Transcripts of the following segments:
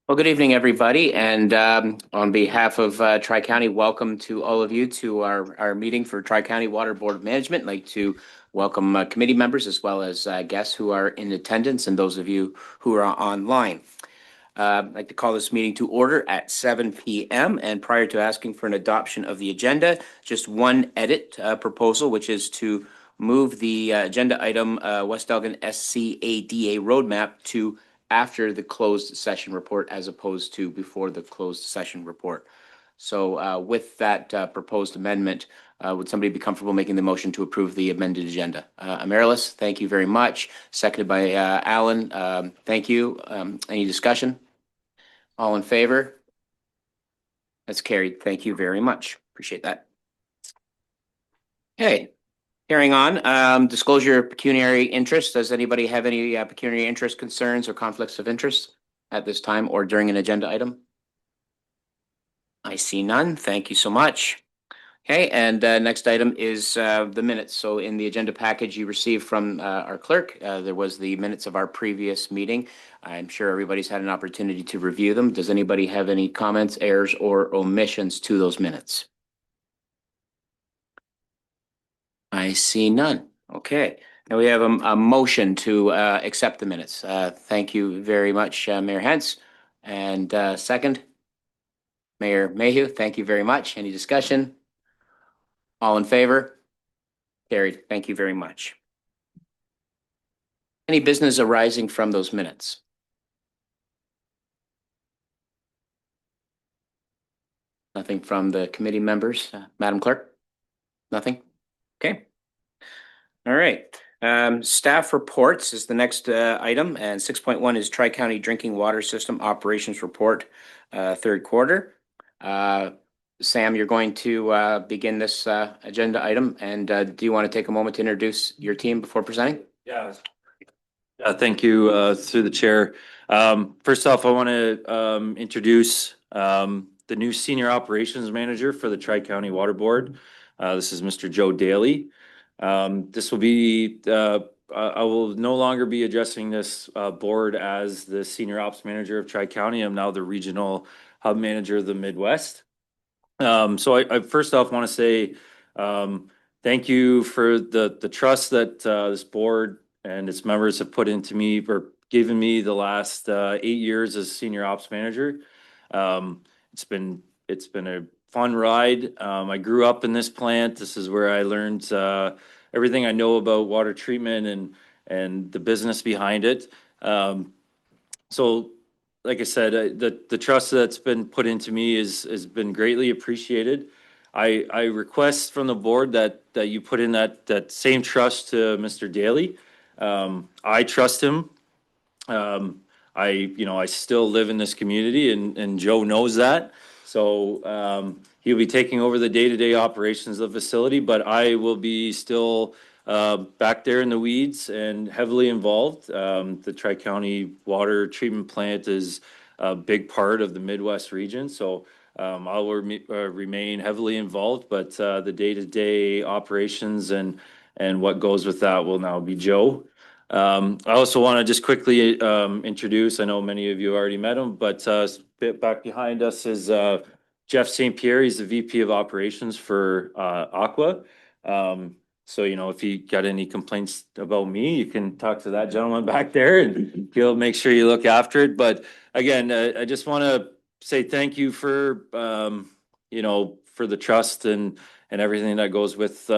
Well, good evening, everybody. And on behalf of Tri-County, welcome to all of you to our meeting for Tri-County Water Board of Management. I'd like to welcome committee members as well as guests who are in attendance and those of you who are online. I'd like to call this meeting to order at 7 p.m. And prior to asking for an adoption of the agenda, just one edit proposal, which is to move the agenda item West Elgin SCADA roadmap to after the closed session report as opposed to before the closed session report. So with that proposed amendment, would somebody be comfortable making the motion to approve the amended agenda? Amaryllis, thank you very much. Seconded by Alan. Thank you. Any discussion? All in favor? That's carried. Thank you very much. Appreciate that. Okay, carrying on. Disclosure of pecuniary interest. Does anybody have any pecuniary interest concerns or conflicts of interest at this time or during an agenda item? I see none. Thank you so much. Okay, and next item is the minutes. So in the agenda package you received from our clerk, there was the minutes of our previous meeting. I'm sure everybody's had an opportunity to review them. Does anybody have any comments, errors, or omissions to those minutes? I see none. Okay, now we have a motion to accept the minutes. Thank you very much, Mayor Hentz. And second, Mayor Mayhew, thank you very much. Any discussion? All in favor? Carried. Thank you very much. Any business arising from those minutes? Nothing from the committee members, Madam Clerk? Nothing? Okay. All right. Staff reports is the next item, and 6.1 is Tri-County Drinking Water System Operations Report, third quarter. Sam, you're going to begin this agenda item, and do you want to take a moment to introduce your team before presenting? Yeah. Thank you, through the chair. First off, I want to introduce the new Senior Operations Manager for the Tri-County Water Board. This is Mr. Joe Daly. This will be, I will no longer be addressing this board as the Senior Ops Manager of Tri-County. I'm now the Regional Hub Manager of the Midwest. So I first off want to say thank you for the trust that this board and its members have put into me or given me the last 8 years as Senior Ops Manager. It's been a fun ride. I grew up in this plant. This is where I learned everything I know about water treatment and the business behind it. So like I said, the trust that's been put into me has been greatly appreciated. I request from the board that you put in that same trust to Mr. Daly. I trust him. I still live in this community and Joe knows that. So he'll be taking over the day-to-day operations of the facility, but I will be still back there in the weeds and heavily involved. The Tri-County Water Treatment Plant is a big part of the Midwest region, so I will remain heavily involved, but the day-to-day operations and what goes with that will now be Joe. I also want to just quickly introduce, I know many of you already met him, but back behind us is Jeff St. Pierre. He's the VP of Operations for Aqua. So, if you got any complaints about me, you can talk to that gentleman back there and he'll make sure you look after it. But again, I just want to say thank you for, for the trust and everything that goes with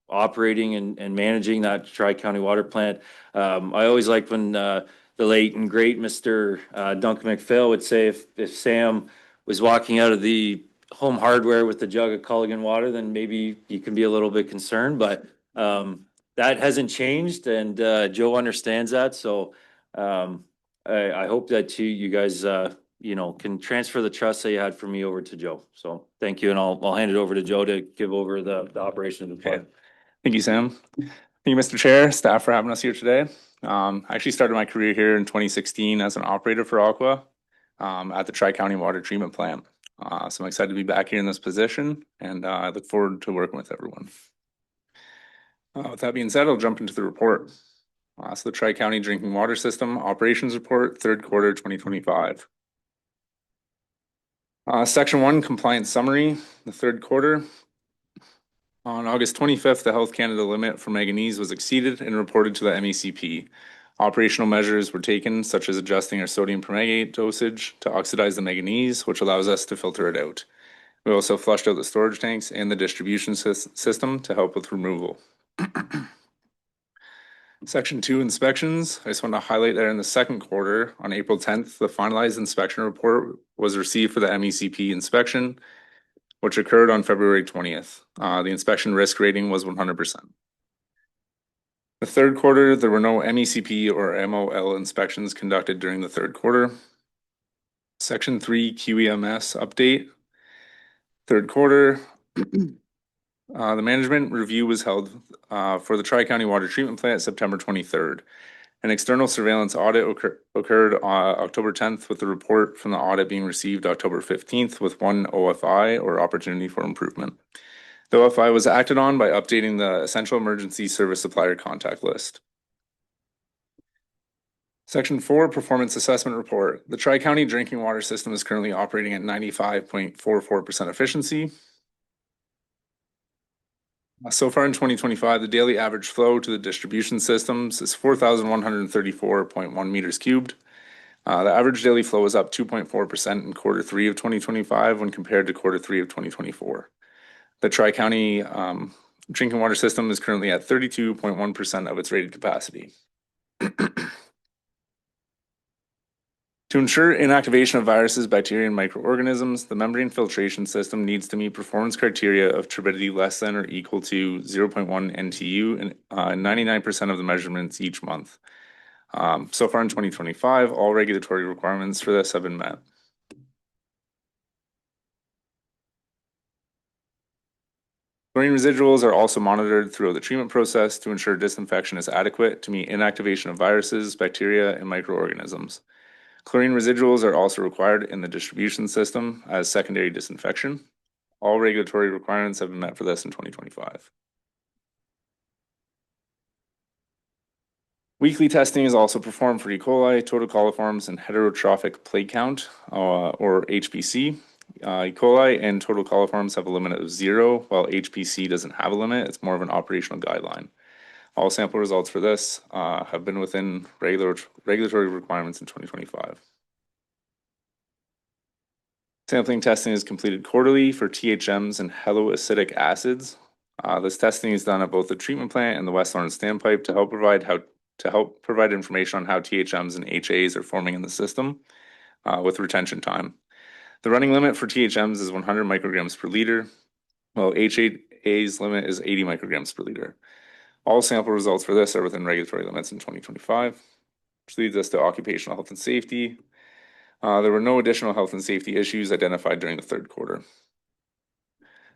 operating and managing that Tri-County water plant. I always liked when the late and great Mr. Duncan McPhail would say if Sam was walking out of the Home Hardware with a jug of Culligan water, then maybe you can be a little bit concerned, but that hasn't changed and Joe understands that. So I hope that you guys can transfer the trust that you had for me over to Joe. So thank you, and I'll hand it over to Joe to give over the operation of the plant. Thank you, Sam. Thank you, Mr. Chair, staff for having us here today. I actually started my career here in 2016 as an operator for Aqua at the Tri-County Water Treatment Plant. So I'm excited to be back here in this position, and I look forward to working with everyone. With that being said, I'll jump into the report. So the Tri-County Drinking Water System Operations Report, third quarter 2025. Section 1, Compliance Summary, the third quarter. On August 25th, the Health Canada limit for manganese was exceeded and reported to the MECP. Operational measures were taken, such as adjusting our sodium permanganate dosage to oxidize the manganese, which allows us to filter it out. We also flushed out the storage tanks and the distribution system to help with removal. Section 2, inspections. I just want to highlight that in the second quarter, on April 10th, the finalized inspection report was received for the MECP inspection, which occurred on February 20th. The inspection risk rating was 100%. The third quarter, there were no MECP or MOL inspections conducted during the third quarter. Section 3, QEMS update. Third quarter, the management review was held for the Tri-County Water Treatment Plant September 23rd. An external surveillance audit occurred October 10th, with the report from the audit being received October 15th with one OFI, or opportunity for improvement. The OFI was acted on by updating the essential emergency service supplier contact list. Section 4, Performance Assessment Report. The Tri-County Drinking Water System is currently operating at 95.44% efficiency. So far in 2025, the daily average flow to the distribution systems is 4,134.1 meters cubed. The average daily flow is up 2.4% in quarter 3 of 2025 when compared to quarter 3 of 2024. The Tri-County drinking water system is currently at 32.1% of its rated capacity. To ensure inactivation of viruses, bacteria, and microorganisms, the membrane filtration system needs to meet performance criteria of turbidity less than or equal to 0.1 NTU in 99% of the measurements each month. So far in 2025, all regulatory requirements for this have been met. Chlorine residuals are also monitored throughout the treatment process to ensure disinfection is adequate to meet inactivation of viruses, bacteria, and microorganisms. Chlorine residuals are also required in the distribution system as secondary disinfection. All regulatory requirements have been met for this in 2025. Weekly testing is also performed for E. coli, total coliforms, and heterotrophic plate count, or HPC. E. coli and total coliforms have a limit of 0, while HPC doesn't have a limit. It's more of an operational guideline. All sample results for this have been within regulatory requirements in 2025. Sampling testing is completed quarterly for THMs and haloacidic acids. This testing is done at both the treatment plant and the West Lawrence standpipe to help provide information on how THMs and HAs are forming in the system with retention time. The running limit for THMs is 100 micrograms per liter, while HA's limit is 80 micrograms per liter. All sample results for this are within regulatory limits in 2025, which leads us to occupational health and safety. There were no additional health and safety issues identified during the third quarter.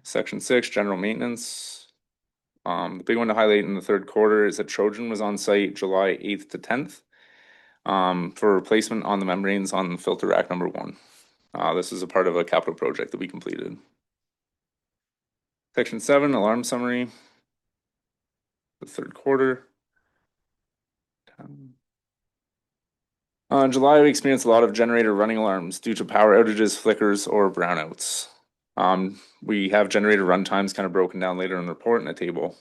Section 6, general maintenance. The big one to highlight in the third quarter is that Trojan was on site July 8th to 10th for replacement on the membranes on filter rack number 1. This is a part of a capital project that we completed. Section 7, alarm summary. The third quarter. In July, we experienced a lot of generator running alarms due to power outages, flickers, or brownouts. We have generator run times kind of broken down later in the report in a table.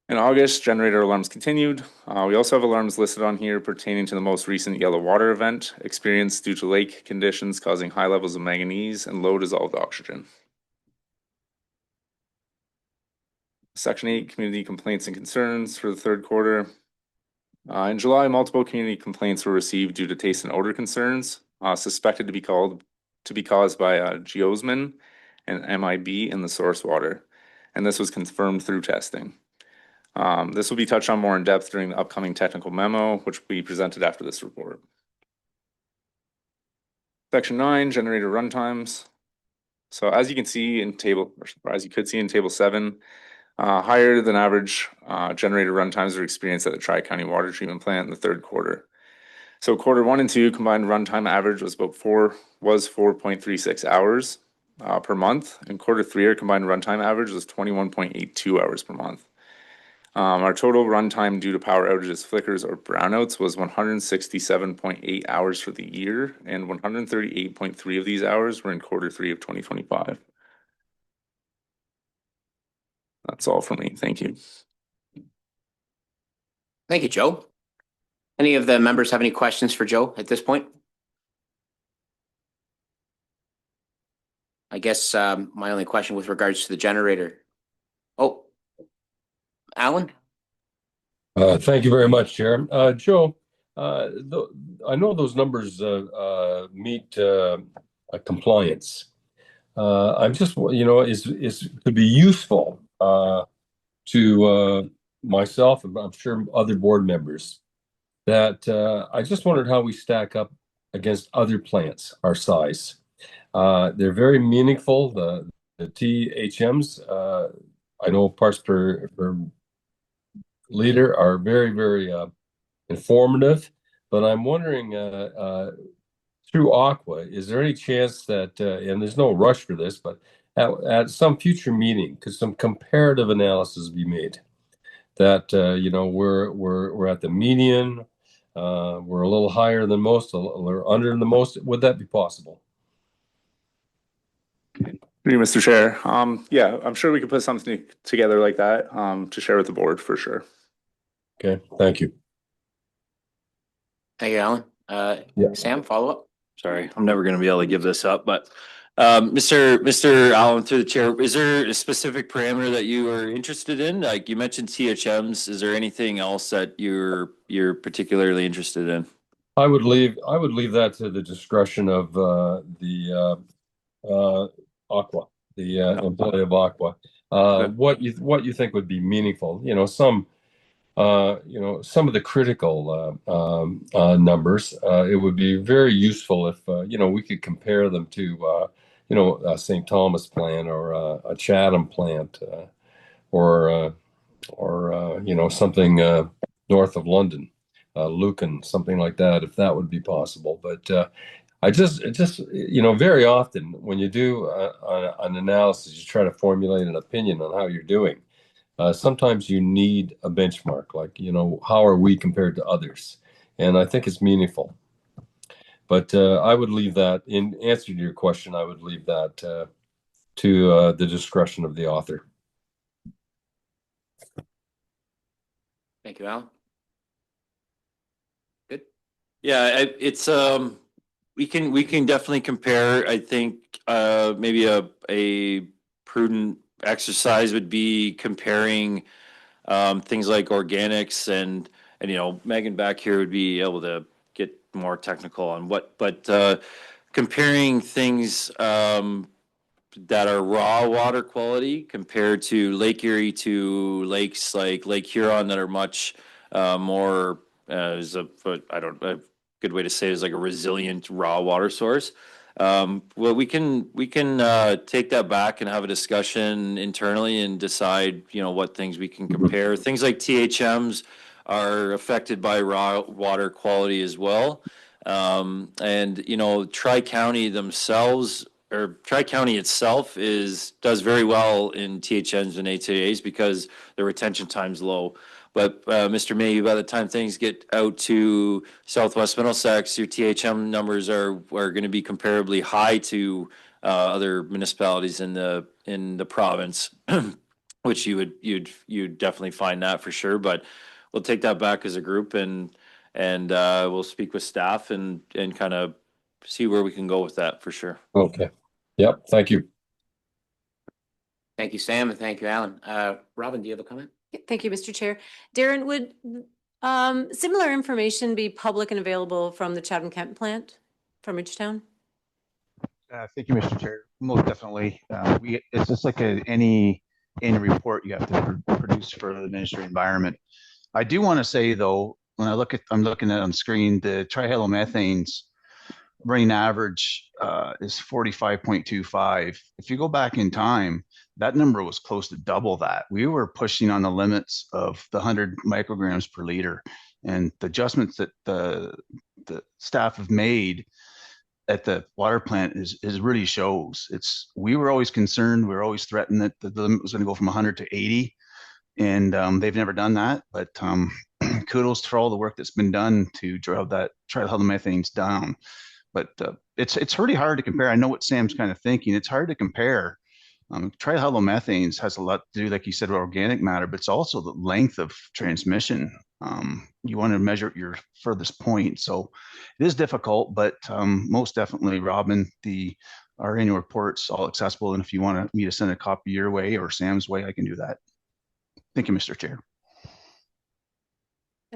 In August, generator alarms continued. We also have alarms listed on here pertaining to the most recent yellow water event experienced due to lake conditions causing high levels of manganese and low dissolved oxygen. Section 8, community complaints and concerns for the third quarter. In July, multiple community complaints were received due to taste and odor concerns, suspected to be caused by geosmin and MIB in the source water, and this was confirmed through testing. This will be touched on more in depth during the upcoming technical memo, which will be presented after this report. Section 9, generator runtimes. So as you could see in table 7, higher than average generator runtimes were experienced at the Tri-County Water Treatment Plant in the third quarter. So quarter 1 and 2 combined runtime average was 4.36 hours per month, and quarter 3 our combined runtime average was 21.82 hours per month. Our total runtime due to power outages, flickers, or brownouts was 167.8 hours for the year, and 138.3 of these hours were in Q3 of 2025. That's all for me. Thank you. Thank you, Joe. Any of the members have any questions for Joe at this point? I guess my only question with regards to the generator. Oh, Alan? Thank you very much, Chair. Joe, I know those numbers meet compliance. I'm just, could be useful to myself and I'm sure other board members that I just wondered how we stack up against other plants our size. They're very meaningful. The THMs, I know parts per liter are very, very informative, but I'm wondering through Aqua, is there any chance that, and there's no rush for this, but at some future meeting, could some comparative analysis be made that, we're at the median, we're a little higher than most, or under than most? Would that be possible? Thank you, Mr. Chair. Yeah, I'm sure we could put something together like that to share with the board for sure. Okay, thank you. Thank you, Alan. Yeah. Sam, follow up? Sorry, I'm never going to be able to give this up, but Mr. Allen, through the chair, is there a specific parameter that you are interested in? Like you mentioned THMs, is there anything else that you're particularly interested in? I would leave that to the discretion of the Aqua, the employee of Aqua. Okay. What you think would be meaningful? Some of the critical numbers. It would be very useful if we could compare them to a St. Thomas plant or a Chatham plant or something north of London, Lucan, something like that, if that would be possible. But I just very often when you do an analysis, you try to formulate an opinion on how you're doing. Sometimes you need a benchmark, like, how are we compared to others? And I think it's meaningful. But I would leave that, in answer to your question, I would leave that to the discretion of the author. Thank you, Alan. Good. Yeah, it's we can definitely compare. I think maybe a prudent exercise would be comparing things like organics and Megan back here would be able to get more technical on but comparing things that are raw water quality compared to Lake Erie to lakes like Lake Huron that are much more a good way to say it is like a resilient raw water source. Well, we can take that back and have a discussion internally and decide, what things we can compare. Things like THMs are affected by raw water quality as well. And Tri-County themselves, or Tri-County itself does very well in THMs and ATAs because the retention time's low. But Mr. Mayhew, by the time things get out to Southwest Middlesex, your THM numbers are going to be comparably high to other municipalities in the province, which you'd definitely find that for sure. But we'll take that back as a group and we'll speak with staff and kind of see where we can go with that for sure. Okay. Yep. Thank you. Thank you, Sam, and thank you, Alan. Robin, do you have a comment? Thank you, Mr. Chair. Darren, would similar information be public and available from the Chatham-Kent plant from Ridgetown? Thank you, Mr. Chair. Most definitely. It's just like any report you have to produce for the Ministry of Environment. I do want to say though, when I'm looking at on screen, the trihalomethanes running average is 45.25. If you go back in time, that number was close to double that. We were pushing on the limits of the 100 micrograms per liter, and the adjustments that the staff have made at the water plant is really shows. We were always concerned. We were always threatened that the limit was going to go from 100 to 80. and they've never done that. But kudos for all the work that's been done to drive the methane's down. But it's really hard to compare. I know what Sam's kind of thinking. It's hard to compare. Trihalomethanes has a lot to do, like you said, with organic matter, but it's also the length of transmission. You want to measure at your furthest point, so it is difficult. But most definitely, Robin, our annual report's all accessible, and if you want me to send a copy your way or Sam's way, I can do that. Thank you, Mr. Chair.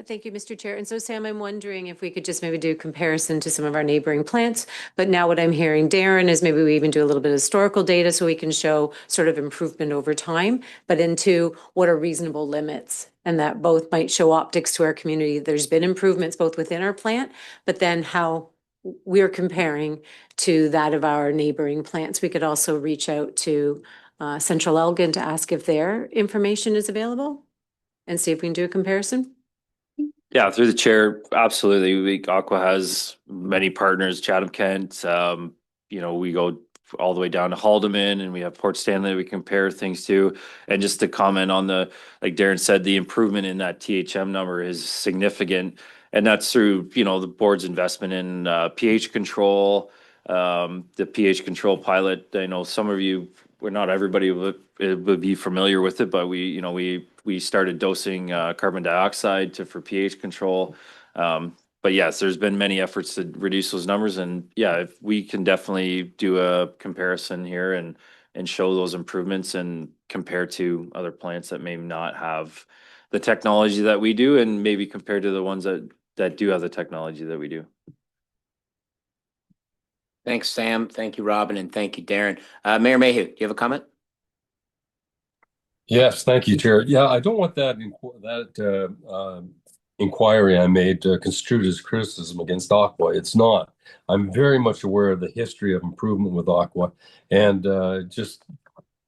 Thank you, Mr. Chair. And so, Sam, I'm wondering if we could just maybe do a comparison to some of our neighboring plants. But now what I'm hearing, Darren, is maybe we even do a little bit of historical data so we can show sort of improvement over time, but into what are reasonable limits. And that both might show optics to our community. There's been improvements both within our plant, but then how we're comparing to that of our neighboring plants. We could also reach out to Central Elgin to ask if their information is available and see if we can do a comparison. Yeah, through the chair, absolutely. Aqua has many partners, Chatham Kent. We go all the way down to Haldeman, and we have Port Stanley we compare things to. And just to comment on like Darren said, the improvement in that THM number is significant. And that's through, the board's investment in pH control, the pH control pilot. I know some of you, not everybody would be familiar with it, but we started dosing carbon dioxide for pH control. But yes, there's been many efforts to reduce those numbers, and yeah, if we can definitely do a comparison here and show those improvements and compare to other plants that may not have the technology that we do, and maybe compare to the ones that do have the technology that we do. Thanks, Sam. Thank you, Robin, and thank you, Darren. Mayor Mayhew, do you have a comment? Yes, thank you, Chair. Yeah, I don't want that inquiry I made construed as criticism against Aqua. It's not. I'm very much aware of the history of improvement with Aqua, and just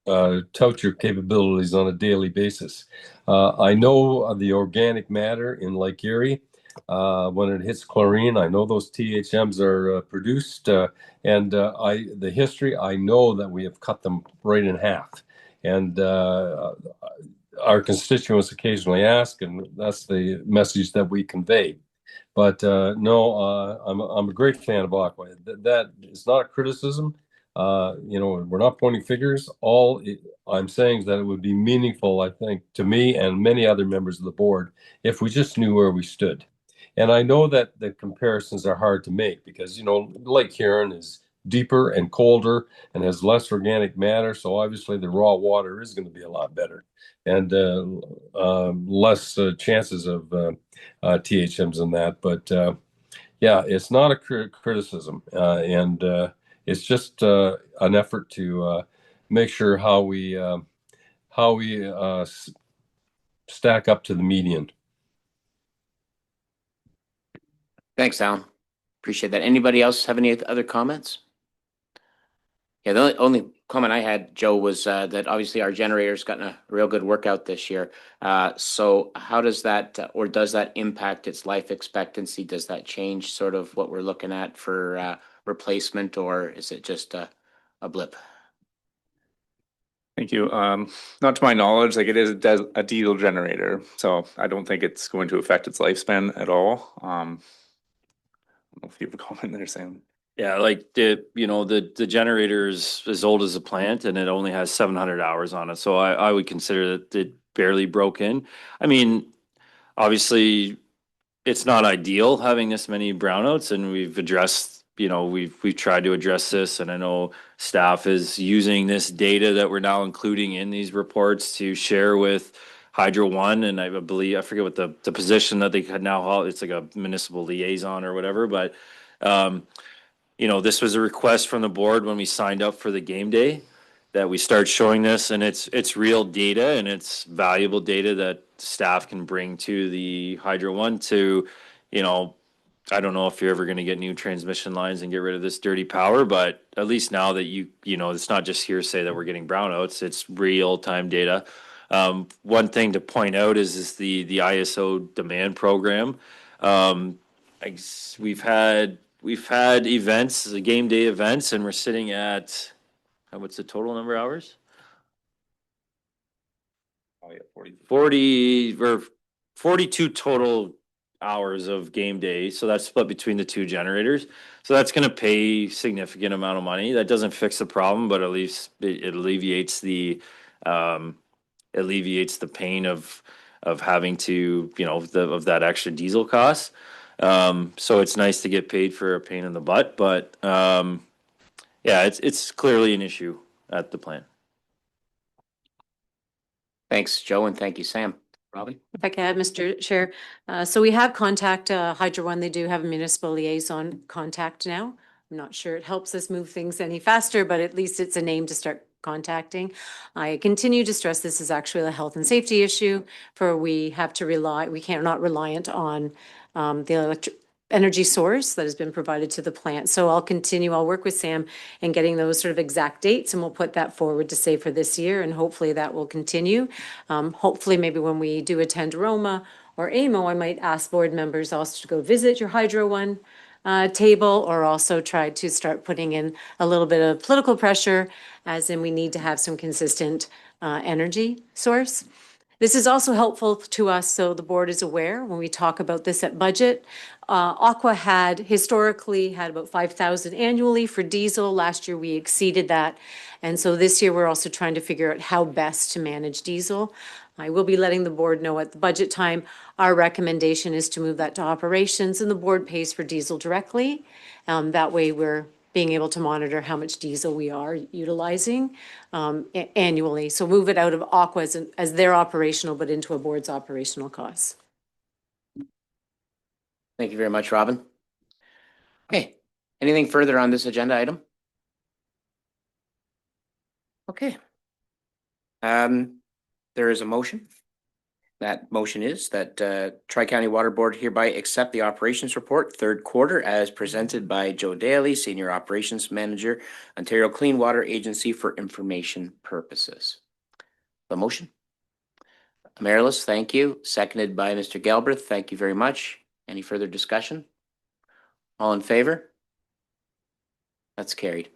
tout your capabilities on a daily basis. I know the organic matter in Lake Erie. When it hits chlorine, I know those THMs are produced, and the history, I know that we have cut them right in half. And our constituents occasionally ask, and that's the message that we convey. But no, I'm a great fan of Aqua. That is not a criticism. We're not pointing fingers. All I'm saying is that it would be meaningful, I think, to me and many other members of the board if we just knew where we stood. And I know that the comparisons are hard to make because, Lake Huron is deeper and colder and has less organic matter. So obviously the raw water is going to be a lot better and less chances of THMs in that. But yeah, it's not a criticism. And it's just an effort to make sure how we stack up to the median. Thanks, Alan. Appreciate that. Anybody else have any other comments? Yeah, the only comment I had, Joe, was that obviously our generator's gotten a real good workout this year. So how does that, or does that impact its life expectancy? Does that change sort of what we're looking at for replacement, or is it just a blip? Thank you. Not to my knowledge, like it is a diesel generator, so I don't think it's going to affect its lifespan at all. I don't know if you have a comment there, Sam. Yeah, like the generator is as old as the plant, and it only has 700 hours on it. So I would consider that it barely broke in. I mean, obviously, it's not ideal having this many brownouts, and we've addressed, we've tried to address this, and I know staff is using this data that we're now including in these reports to share with Hydro One, and I believe, I forget what the position that they could now hold. It's like a municipal liaison or whatever, but this was a request from the board when we signed up for the game day that we start showing this, and it's real data and it's valuable data that staff can bring to the Hydro One to, I don't know if you're ever going to get new transmission lines and get rid of this dirty power, but at least now that it's not just hearsay that we're getting brownouts, it's real time data. One thing to point out is the ISO demand program. We've had events, the game day events, and we're sitting at, what's the total number of hours? Oh, yeah, 40. 40 or 42 total hours of game day. So that's split between the two generators. So that's going to pay significant amount of money. That doesn't fix the problem, but at least it alleviates the pain of having to, you know, of that extra diesel cost. So it's nice to get paid for a pain in the butt, but yeah, it's clearly an issue at the plant. Thanks, Joe, and thank you, Sam. Robin? If I can add, Mr. Chair, so we have contact, Hydro One, they do have a municipal liaison contact now. I'm not sure it helps us move things any faster, but at least it's a name to start contacting. I continue to stress this is actually a health and safety issue, for we have to rely, we can't not reliant on the energy source that has been provided to the plant. So I'll work with Sam in getting those sort of exact dates, and we'll put that forward to say for this year, and hopefully that will continue. Hopefully maybe when we do attend Roma or AMO, I might ask board members also to go visit your Hydro One table, or also try to start putting in a little bit of political pressure, as in we need to have some consistent energy source. This is also helpful to us, so the board is aware when we talk about this at budget. Aqua had historically had about 5,000 annually for diesel. Last year we exceeded that. And so this year we're also trying to figure out how best to manage diesel. I will be letting the board know at the budget time. Our recommendation is to move that to operations, and the board pays for diesel directly. That way we're being able to monitor how much diesel we are utilizing annually. So move it out of Aqua as their operational, but into a board's operational costs. Thank you very much, Robin. Okay, anything further on this agenda item? Okay. There is a motion. That motion is that Tri-County Water Board hereby accept the operations report third quarter as presented by Joe Daly, Senior Operations Manager, Ontario Clean Water Agency, for information purposes. The motion? Marilys, thank you. Seconded by Mr. Galbraith. Thank you very much. Any further discussion? All in favor? That's carried.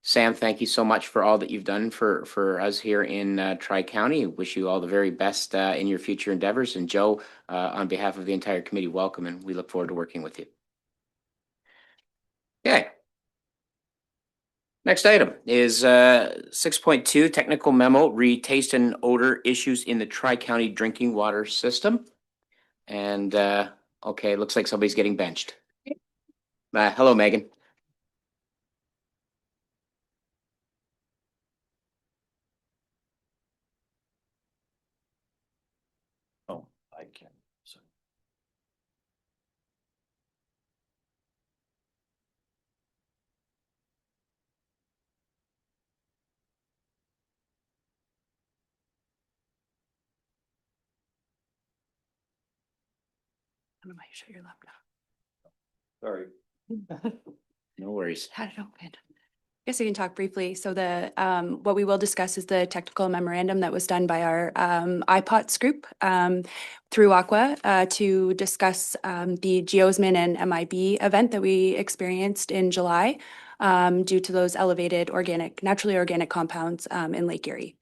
Sam, thank you so much for all that you've done for us here in Tri-County. Wish you all the very best in your future endeavors. And Joe, on behalf of the entire committee, welcome, and we look forward to working with you. Okay. Next item is 6.2, technical memo, taste and odor issues in the Tri-County drinking water system. And okay, looks like somebody's getting benched. Hello, Megan. Oh, I can. So. I might shut your laptop. Sorry. No worries. Had it open. I guess I can talk briefly. So the what we will discuss is the technical memorandum that was done by our IPOTS group through Aqua to discuss the Geosmin and MIB event that we experienced in July due to those elevated naturally organic compounds in Lake Erie.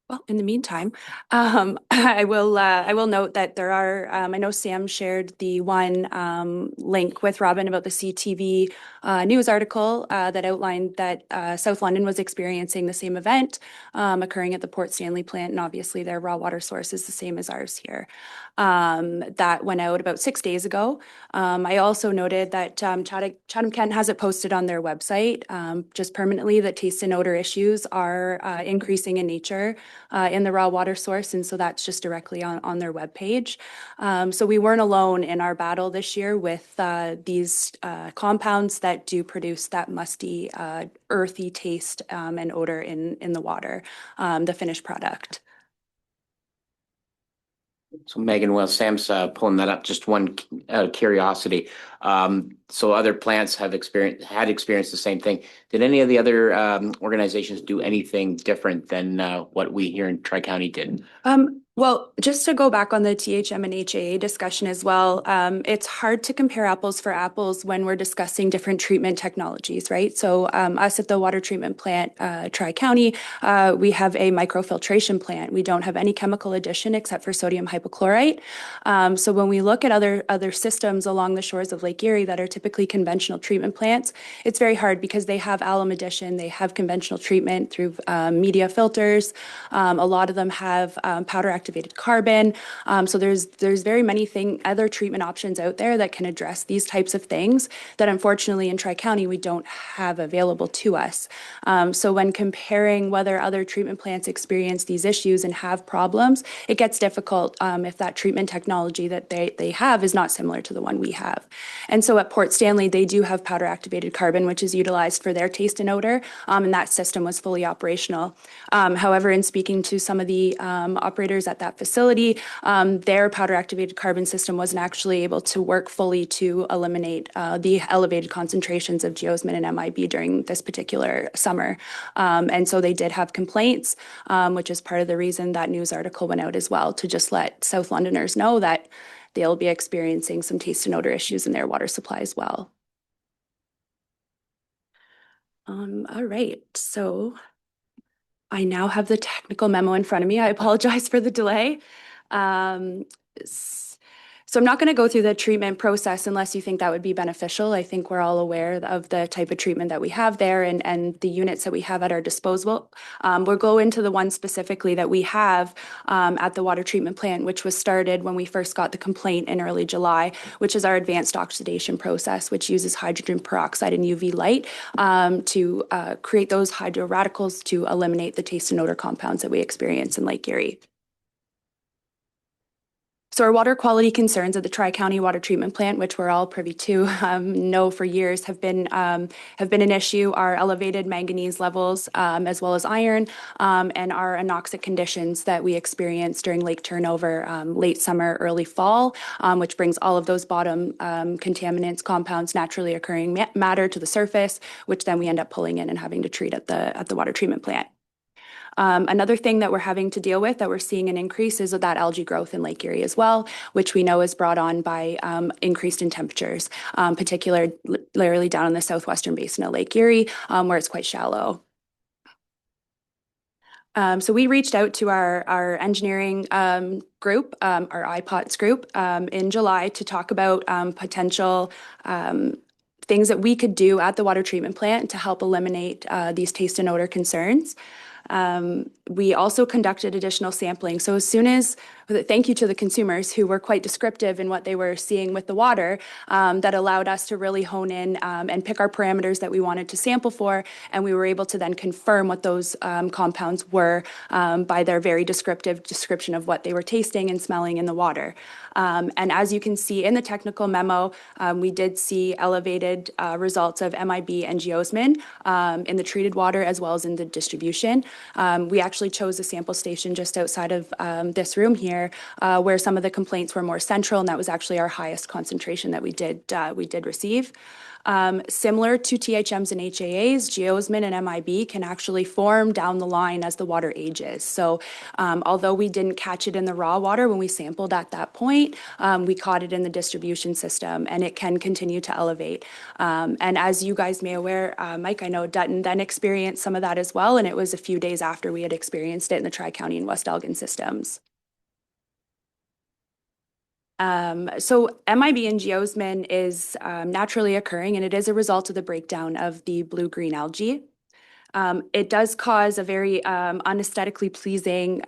Well, in the meantime, I will note that there are, I know Sam shared the one link with Robin about the CTV news article that outlined that South London was experiencing the same event occurring at the Port Stanley plant, and obviously their raw water source is the same as ours here. That went out about 6 days ago. I also noted that Chatham-Kent has it posted on their website just permanently that taste and odor issues are increasing in nature in the raw water source, and so that's just directly on their webpage. So we weren't alone in our battle this year with these compounds that do produce that musty, earthy taste and odor in the water, the finished product. So Megan, while Sam's pulling that up, just one curiosity. So other plants had experienced the same thing. Did any of the other organizations do anything different than what we here in Tri-County did? Well, just to go back on the THM and HAA discussion as well, it's hard to compare apples for apples when we're discussing different treatment technologies, right? So us at the water treatment plant, Tri-County, we have a microfiltration plant. We don't have any chemical addition except for sodium hypochlorite. So when we look at other systems along the shores of Lake Erie that are typically conventional treatment plants, it's very hard because they have alum addition, they have conventional treatment through media filters. A lot of them have powder activated carbon. So there's very many other treatment options out there that can address these types of things that unfortunately in Tri-County we don't have available to us. So when comparing whether other treatment plants experience these issues and have problems, it gets difficult if that treatment technology that they have is not similar to the one we have. And so at Port Stanley, they do have powder activated carbon, which is utilized for their taste and odor, and that system was fully operational. However, in speaking to some of the operators at that facility, their powder activated carbon system wasn't actually able to work fully to eliminate the elevated concentrations of geosmin and MIB during this particular summer. And so they did have complaints, which is part of the reason that news article went out as well, to just let South Londoners know that they'll be experiencing some taste and odor issues in their water supply as well. All right, so I now have the technical memo in front of me. I apologize for the delay. So I'm not going to go through the treatment process unless you think that would be beneficial. I think we're all aware of the type of treatment that we have there and the units that we have at our disposal. We'll go into the one specifically that we have at the water treatment plant, which was started when we first got the complaint in early July, which is our advanced oxidation process, which uses hydrogen peroxide and UV light to create those hydroradicals to eliminate the taste and odor compounds that we experience in Lake Erie. So our water quality concerns at the Tri-County Water Treatment Plant, which we're all privy to, know for years have been an issue, are elevated manganese levels as well as iron and our anoxic conditions that we experience during lake turnover late summer, early fall, which brings all of those bottom contaminants, compounds, naturally occurring matter to the surface, which then we end up pulling in and having to treat at the water treatment plant. Another thing that we're having to deal with that we're seeing an increase is that algae growth in Lake Erie as well, which we know is brought on by increased in temperatures, particularly down in the southwestern basin of Lake Erie, where it's quite shallow. So we reached out to our engineering group, our IPOTS group, in July to talk about potential things that we could do at the water treatment plant to help eliminate these taste and odor concerns. We also conducted additional sampling. So thank you to the consumers who were quite descriptive in what they were seeing with the water, that allowed us to really hone in and pick our parameters that we wanted to sample for. And we were able to then confirm what those compounds were by their very descriptive description of what they were tasting and smelling in the water. And as you can see in the technical memo, we did see elevated results of MIB and geosmin in the treated water as well as in the distribution. We actually chose a sample station just outside of this room here where some of the complaints were more central, and that was actually our highest concentration that we did receive. Similar to THMs and HAAs, geosmin and MIB can actually form down the line as the water ages. So although we didn't catch it in the raw water when we sampled at that point, we caught it in the distribution system, and it can continue to elevate. And as you guys may aware, Mike, I know Dutton then experienced some of that as well, and it was a few days after we had experienced it in the Tri-County and West Elgin systems. So MIB and geosmin is naturally occurring, and it is a result of the breakdown of the blue-green algae. It does cause a very unaesthetically pleasing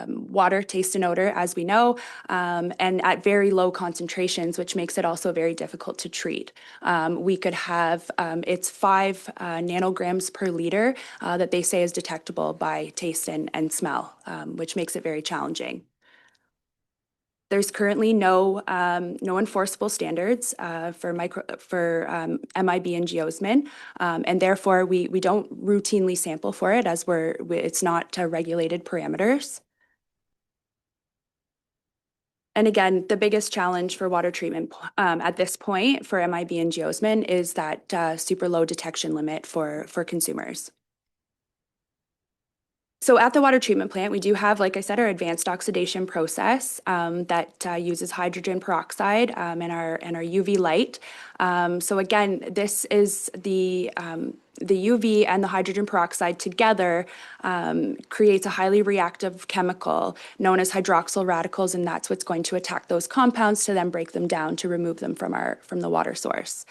water taste and odor, as we know, and at very low concentrations, which makes it also very difficult to treat. We could have, it's 5 nanograms per liter that they say is detectable by taste and smell, which makes it very challenging. There's currently no enforceable standards for MIB and geosmin, and therefore we don't routinely sample for it as it's not regulated parameters. And again, the biggest challenge for water treatment at this point for MIB and geosmin is that super low detection limit for consumers. So at the water treatment plant, we do have, like I said, our advanced oxidation process that uses hydrogen peroxide and our UV light. So again, this is the UV and the hydrogen peroxide together creates a highly reactive chemical known as hydroxyl radicals, and that's what's going to attack those compounds to then break them down to remove them from the water source.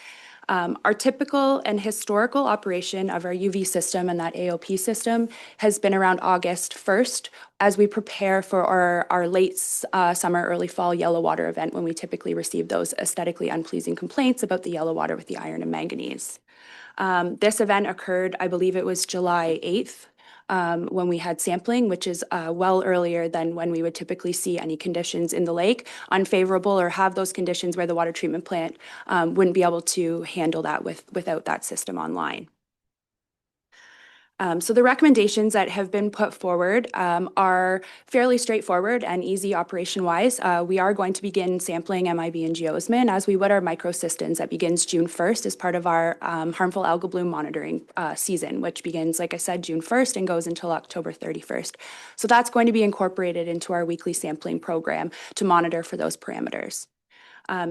Our typical and historical operation of our UV system and that AOP system has been around August 1st as we prepare for our late summer, early fall yellow water event when we typically receive those aesthetically unpleasing complaints about the yellow water with the iron and manganese. This event occurred, I believe it was July 8th. When we had sampling, which is well earlier than when we would typically see any conditions in the lake, unfavorable or have those conditions where the water treatment plant wouldn't be able to handle that without that system online. So the recommendations that have been put forward are fairly straightforward and easy operation-wise. We are going to begin sampling MIB and geosmin as we would our microsystems. That begins June 1st as part of our harmful algal bloom monitoring season, which begins, like I said, June 1st and goes until October 31st. So that's going to be incorporated into our weekly sampling program to monitor for those parameters.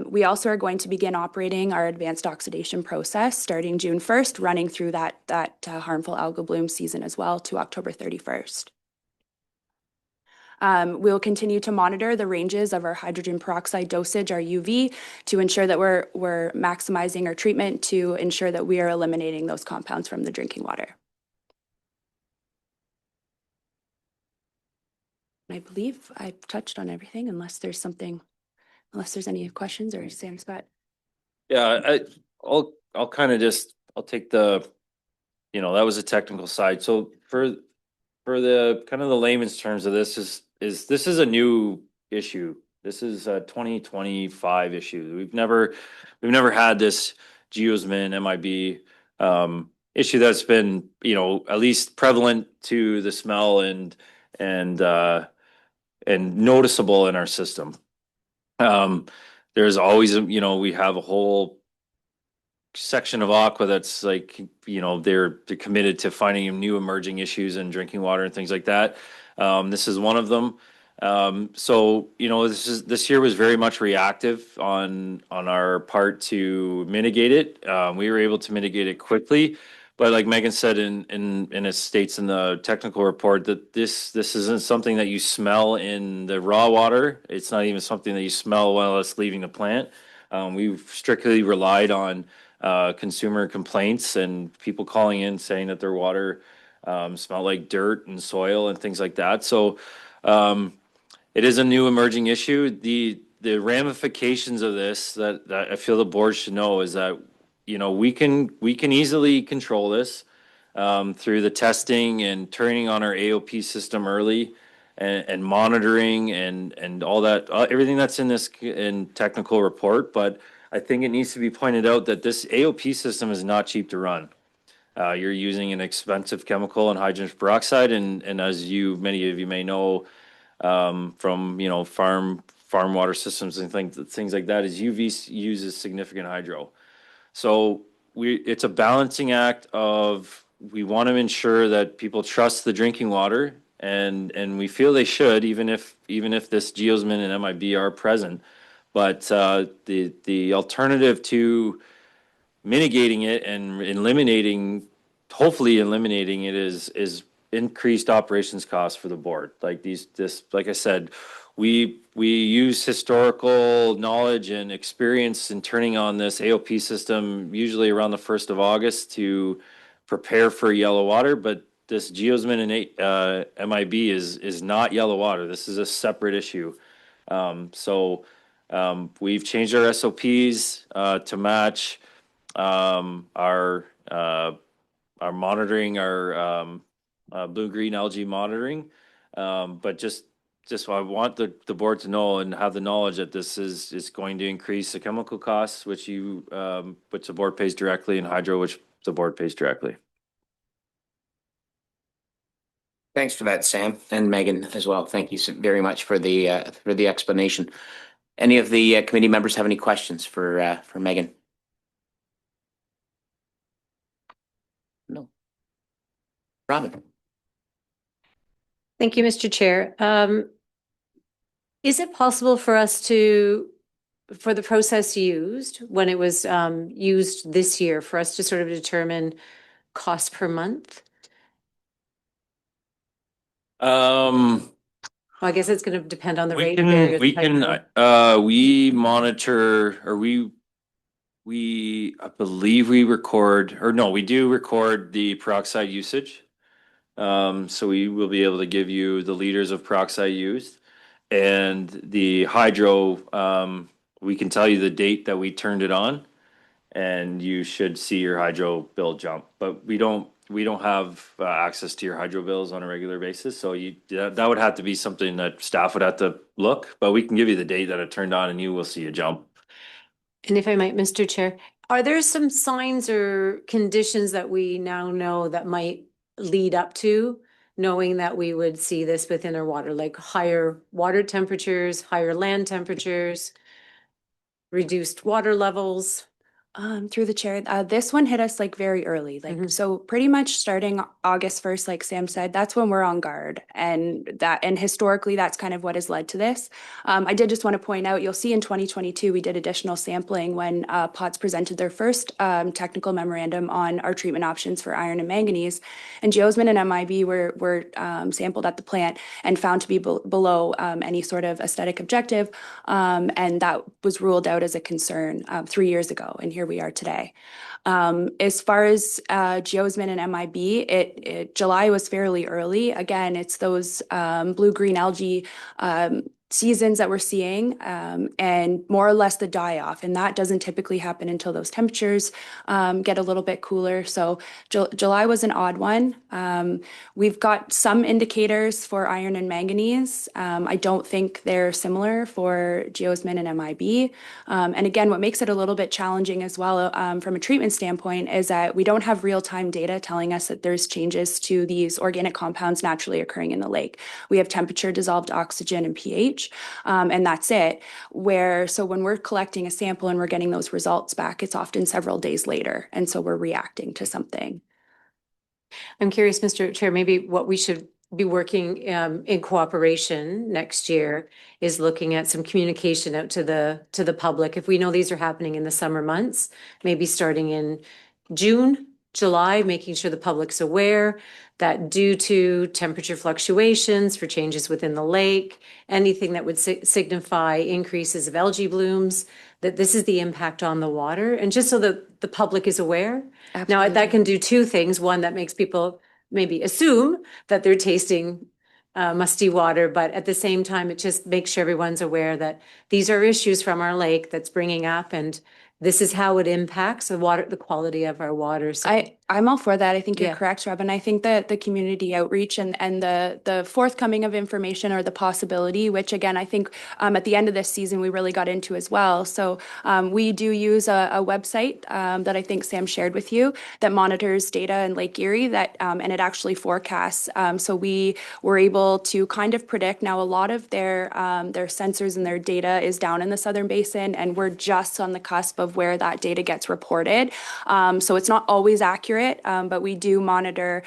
We also are going to begin operating our advanced oxidation process starting June 1st, running through that harmful algal bloom season as well to October 31st. We'll continue to monitor the ranges of our hydrogen peroxide dosage, our UV, to ensure that we're maximizing our treatment to ensure that we are eliminating those compounds from the drinking water. I believe I've touched on everything unless there's any questions, or Sam, Scott? Yeah, I'll kind of just, I'll take the, that was a technical side. So for the kind of the layman's terms of this this is a new issue. This is a 2025 issue. We've never had this geosmin MIB issue that's been, at least prevalent to the smell and noticeable in our system. There's always, we have a whole section of Aqua that's like, they're committed to finding new emerging issues in drinking water and things like that. This is one of them. So, this year was very much reactive on our part to mitigate it. We were able to mitigate it quickly. But like Megan said, in it states in the technical report that this isn't something that you smell in the raw water. It's not even something that you smell while it's leaving the plant. We've strictly relied on consumer complaints and people calling in saying that their water smelled like dirt and soil and things like that. So it is a new emerging issue. The ramifications of this that I feel the board should know is that we can easily control this through the testing and turning on our AOP system early and monitoring and all that, everything that's in this technical report. But I think it needs to be pointed out that this AOP system is not cheap to run. You're using an expensive chemical and hydrogen peroxide, and as many of you may know from farm water systems and things like that, is UV uses significant hydro. So it's a balancing act of, we want to ensure that people trust the drinking water, and we feel they should, even if this geosmin and MIB are present. But the alternative to mitigating it and hopefully eliminating it is increased operations costs for the board. Like like I said, we use historical knowledge and experience in turning on this AOP system usually around the 1st of August to prepare for yellow water, but this geosmin and MIB is not yellow water. This is a separate issue. So we've changed our SOPs to match our monitoring, our blue-green algae monitoring, but just I want the board to know and have the knowledge that this is going to increase the chemical costs, which the board pays directly, and hydro, which the board pays directly. Thanks for that, Sam, and Megan as well. Thank you so very much for the explanation. Any of the committee members have any questions for Megan? No. Robin. Thank you, Mr. Chair. Is it possible for us to, for the process used, when it was used this year, for us to sort of determine cost per month? Well, I guess it's going to depend on the rate. We monitor, or I believe we record, or no, we do record the peroxide usage. So we will be able to give you the liters of peroxide used, and the hydro, we can tell you the date that we turned it on, and you should see your hydro bill jump. But we don't have access to your hydro bills on a regular basis, so that would have to be something that staff would have to look. But we can give you the date that it turned on, and you will see a jump. And if I might, Mr. Chair, are there some signs or conditions that we now know that might lead up to knowing that we would see this within our water, like higher water temperatures, higher land temperatures, reduced water levels? Through the chair, this one hit us like very early, like so pretty much starting August 1st, like Sam said, that's when we're on guard, and historically that's kind of what has led to this. I did just want to point out, you'll see in 2022 we did additional sampling when POTS presented their first technical memorandum on our treatment options for iron and manganese, and Geosmin and MIB were sampled at the plant and found to be below any sort of aesthetic objective, and that was ruled out as a concern 3 years ago, and here we are today. As far as Geosmin and MIB, July was fairly early. Again, it's those blue-green algae seasons that we're seeing, and more or less the die-off, and that doesn't typically happen until those temperatures get a little bit cooler. So July was an odd one. We've got some indicators for iron and manganese. I don't think they're similar for Geosmin and MIB. And again, what makes it a little bit challenging as well from a treatment standpoint is that we don't have real-time data telling us that there's changes to these organic compounds naturally occurring in the lake. We have temperature, dissolved oxygen, and pH. And that's it. So when we're collecting a sample and we're getting those results back, it's often several days later. And so we're reacting to something. I'm curious, Mr. Chair, maybe what we should be working in cooperation next year is looking at some communication out to the public. If we know these are happening in the summer months, maybe starting in June, July, making sure the public's aware that due to temperature fluctuations for changes within the lake, anything that would signify increases of algae blooms, that this is the impact on the water, and just so that the public is aware. Now, that can do two things. One, that makes people maybe assume that they're tasting musty water, but at the same time, it just makes sure everyone's aware that these are issues from our lake that's bringing up, and this is how it impacts the water, the quality of our water. So I'm all for that. I think you're correct, Robin. I think that the community outreach and the forthcoming of information, or the possibility, which again, I think at the end of this season, we really got into as well. So we do use a website that I think Sam shared with you that monitors data in Lake Erie and it actually forecasts. So we were able to kind of predict. Now, a lot of their sensors and their data is down in the Southern Basin, and we're just on the cusp of where that data gets reported. So it's not always accurate. But we do monitor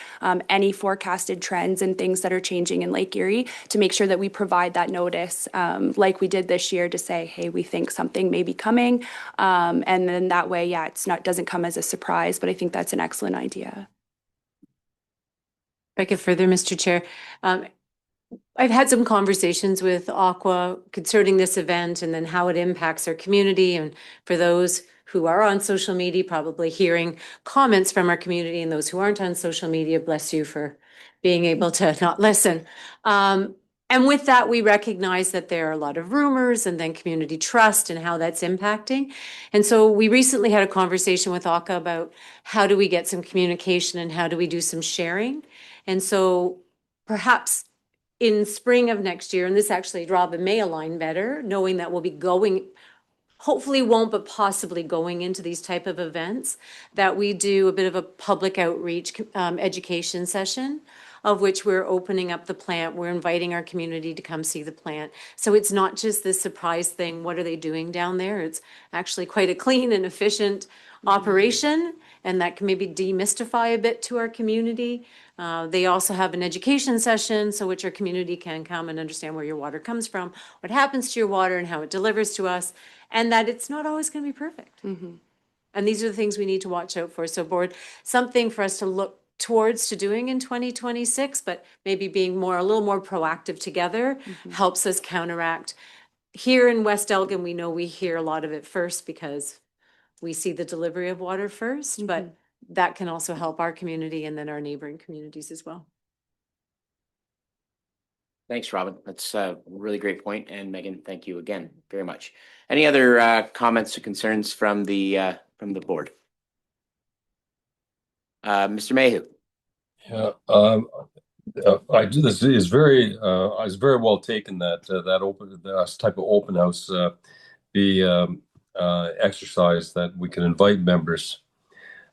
any forecasted trends and things that are changing in Lake Erie to make sure that we provide that notice like we did this year to say, hey, we think something may be coming. And then that way, doesn't come as a surprise, but I think that's an excellent idea. If I could further, Mr. Chair, I've had some conversations with Aqua concerning this event and then how it impacts our community. And for those who are on social media, probably hearing comments from our community, and those who aren't on social media, bless you for being able to not listen. And with that, we recognize that there are a lot of rumors and then community trust and how that's impacting. And so we recently had a conversation with Aqua about how do we get some communication and how do we do some sharing. And so perhaps in spring of next year, and this actually, Robin, may align better, knowing that we'll be going, hopefully won't, but possibly going into these type of events, that we do a bit of a public outreach education session, of which we're opening up the plant. We're inviting our community to come see the plant. So it's not just this surprise thing, what are they doing down there? It's actually quite a clean and efficient operation, and that can maybe demystify a bit to our community. They also have an education session, so which our community can come and understand where your water comes from, what happens to your water and how it delivers to us, and that it's not always going to be perfect. And these are the things we need to watch out for. So board, something for us to look towards to doing in 2026, but maybe being a little more proactive together helps us counteract. Here in West Elgin, we know we hear a lot of it first because we see the delivery of water first, but that can also help our community and then our neighboring communities as well. Thanks, Robin. That's a really great point. And Megan, thank you again very much. Any other comments or concerns from the board? Mr. Mayhew. Yeah, I do. This is very, I was very well taken that that type of open house be exercise that we can invite members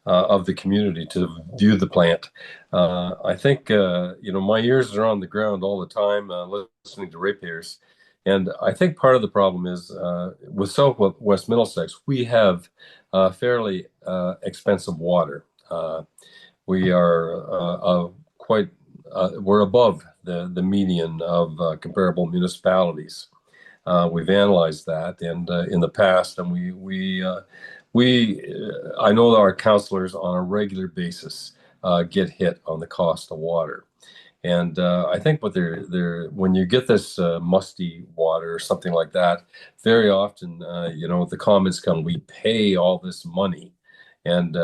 of the community to view the plant. I think my ears are on the ground all the time, listening to ratepayers, and I think part of the problem is with Southwest Middlesex, we have fairly expensive water. We are we're above the median of comparable municipalities. We've analyzed that, and in the past, and I know that our councillors on a regular basis get hit on the cost of water, and I think when you get this musty water or something like that, very often the comments come, we pay all this money, and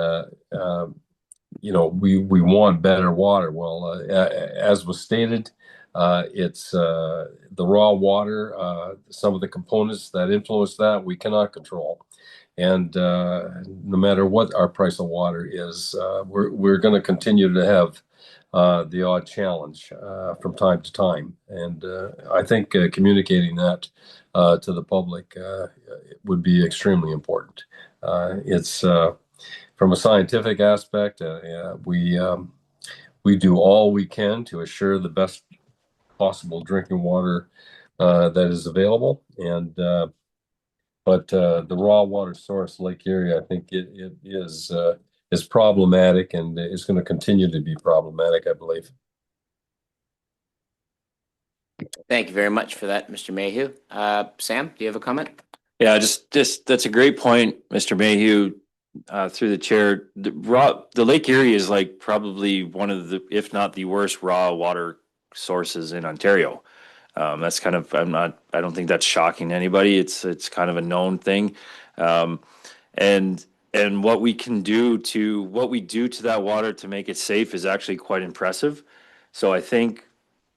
we want better water. Well, as was stated, it's the raw water. Some of the components that influence that we cannot control, and no matter what our price of water is, we're going to continue to have the odd challenge from time to time. And I think communicating that to the public would be extremely important. It's from a scientific aspect, we do all we can to assure the best possible drinking water that is available, and but the raw water source, Lake Erie, I think it is problematic, and is going to continue to be problematic, I believe. Thank you very much for that, Mr. Mayhew. Sam, do you have a comment? Yeah, just that's a great point, Mr. Mayhew. Through the chair, the Lake Erie is like probably one of the, if not the worst raw water sources in Ontario. That's kind of, I don't think that's shocking to anybody. It's kind of a known thing. And what we do to that water to make it safe is actually quite impressive. So I think,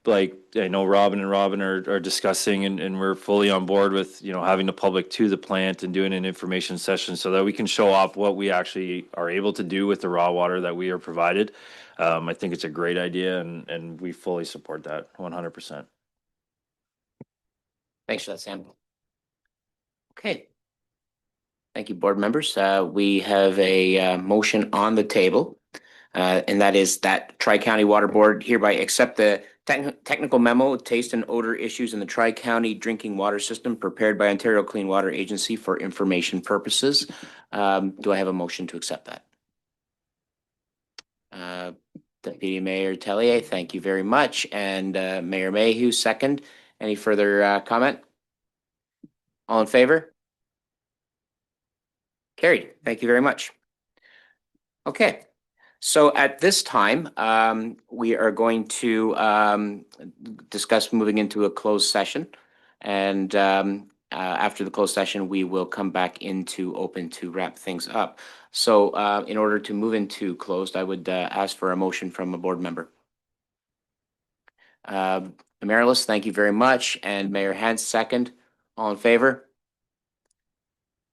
like, I know Robin are discussing, and we're fully on board with, having the public to the plant and doing an information session so that we can show off what we actually are able to do with the raw water that we are provided. I think it's a great idea, and we fully support that 100%. Thanks for that, Sam. Okay. Thank you, board members. We have a motion on the table, and that is that Tri-County Water Board hereby accept the technical memo, taste and odor issues in the Tri-County drinking water system prepared by Ontario Clean Water Agency for information purposes. Do I have a motion to accept that? Deputy Mayor Tellier, thank you very much. And Mayor Mayhew, second. Any further comment? All in favor? Carried. Thank you very much. Okay. So at this time, we are going to discuss moving into a closed session. And after the closed session, we will come back into open to wrap things up. So in order to move into closed, I would ask for a motion from a board member. Amaryllis, thank you very much. And Mayor Hance, second. All in favor?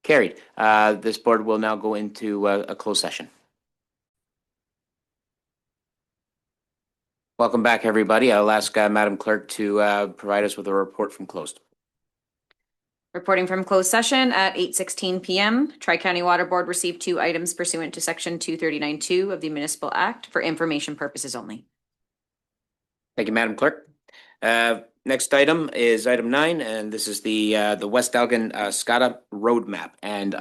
Carried. This board will now go into a closed session. Welcome back, everybody. I'll ask Madam Clerk to provide us with a report from closed. Reporting from closed session at 8:16 p.m. Tri-County Water Board received 2 items pursuant to Section 239(2) of the Municipal Act for information purposes only. Thank you, Madam Clerk. Next item is item 9, and this is the West Elgin SCADA roadmap, and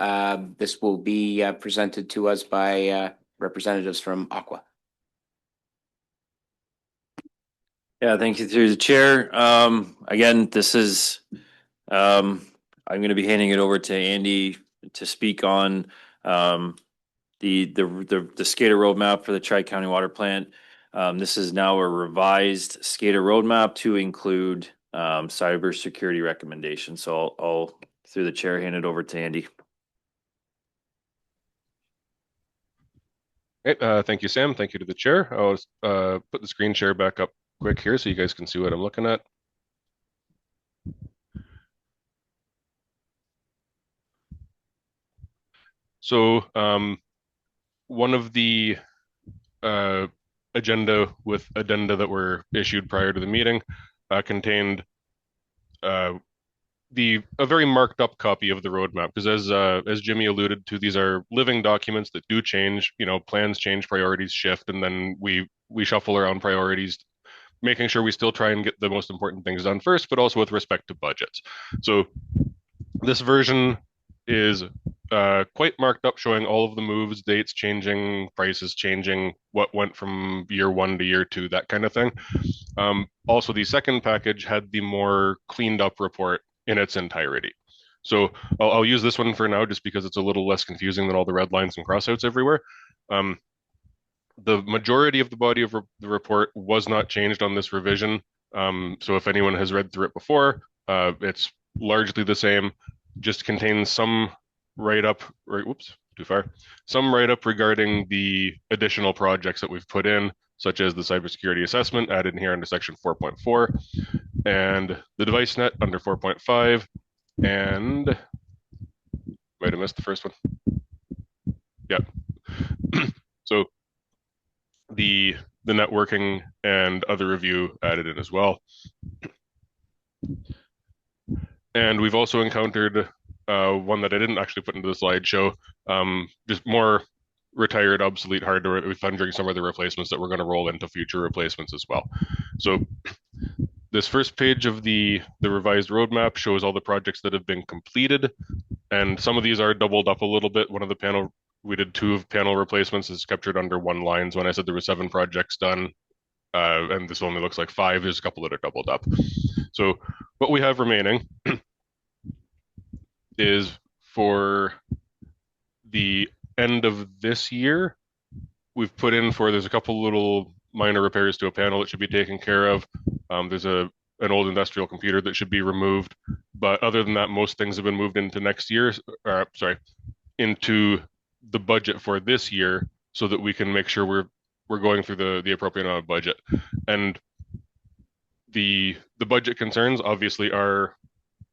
this will be presented to us by representatives from Aqua. Yeah, thank you through the chair. Again, this is, I'm going to be handing it over to Andy to speak on the SCADA roadmap for the Tri-County Water Plant. This is now a revised SCADA roadmap to include cybersecurity recommendations. So I'll through the chair hand it over to Andy. Okay, thank you, Sam. Thank you to the chair. I'll put the screen share back up quick here so you guys can see what I'm looking at. So one of the agenda with addenda that were issued prior to the meeting contained a very marked up copy of the roadmap, because as Jimmy alluded to, these are living documents that do change. Plans change, priorities shift, and then we shuffle around priorities, making sure we still try and get the most important things done first, but also with respect to budgets. So this version is quite marked up, showing all of the moves, dates changing, prices changing, what went from year 1 to year 2, that kind of thing. Also, the second package had the more cleaned up report in its entirety. So I'll use this one for now just because it's a little less confusing than all the red lines and crossouts everywhere. The majority of the body of the report was not changed on this revision. So if anyone has read through it before, it's largely the same, just contains some write-up, some write-up regarding the additional projects that we've put in, such as the cybersecurity assessment added in here under section 4.4, and the device net under 4.5, and might have missed the first one. Yeah. So the networking and other review added in as well. And we've also encountered one that I didn't actually put into the slideshow, just more retired, obsolete hardware that we found during some of the replacements that we're going to roll into future replacements as well. So this first page of the revised roadmap shows all the projects that have been completed, and some of these are doubled up a little bit. One of the panel, we did 2 panel replacements, is captured under 1 line. So when I said there were 7 projects done, and this only looks like 5, there's a couple that are doubled up. So what we have remaining is for the end of this year, we've put in there's a couple little minor repairs to a panel that should be taken care of. There's an old industrial computer that should be removed. But other than that, most things have been moved into next year, into the budget for this year, so that we can make sure we're going through the appropriate amount of budget. And the budget concerns obviously are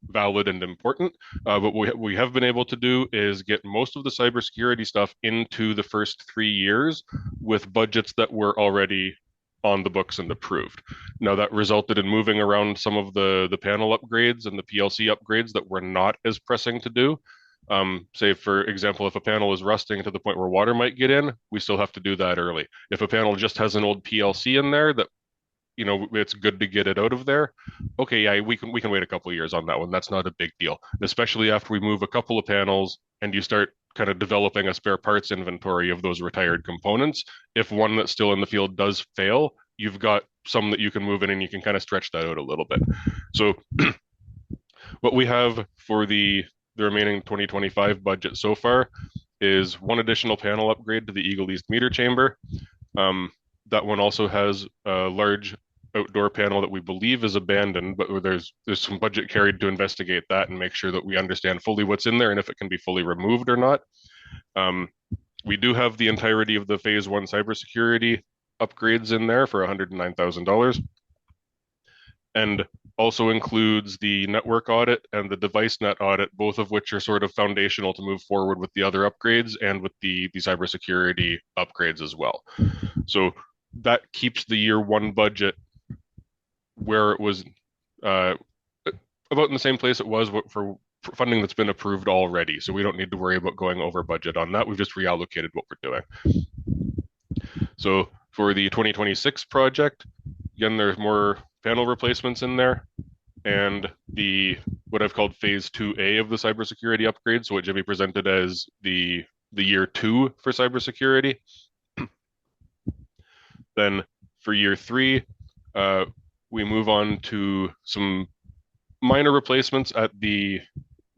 valid and important, but what we have been able to do is get most of the cybersecurity stuff into the first 3 years with budgets that were already on the books and approved. Now that resulted in moving around some of the panel upgrades and the PLC upgrades that were not as pressing to do. Say, for example, if a panel is rusting to the point where water might get in, we still have to do that early. If a panel just has an old PLC in there that it's good to get it out of there, okay, yeah, we can wait a couple of years on that one. That's not a big deal, especially after we move a couple of panels and you start kind of developing a spare parts inventory of those retired components. If one that's still in the field does fail, you've got some that you can move in and you can kind of stretch that out a little bit. So what we have for the remaining 2025 budget so far is 1 additional panel upgrade to the Eagle East meter chamber. That one also has a large outdoor panel that we believe is abandoned, but there's some budget carried to investigate that and make sure that we understand fully what's in there and if it can be fully removed or not. We do have the entirety of the phase 1 cybersecurity upgrades in there for $109,000, and also includes the network audit and the device net audit, both of which are sort of foundational to move forward with the other upgrades and with the cybersecurity upgrades as well. So that keeps the year 1 budget where it was, about in the same place it was for funding that's been approved already. So we don't need to worry about going over budget on that. We've just reallocated what we're doing. So for the 2026 project, again, there's more panel replacements in there, and what I've called phase 2A of the cybersecurity upgrade. So what Jimmy presented as the year 2 for cybersecurity. Then for year 3, we move on to some minor replacements at the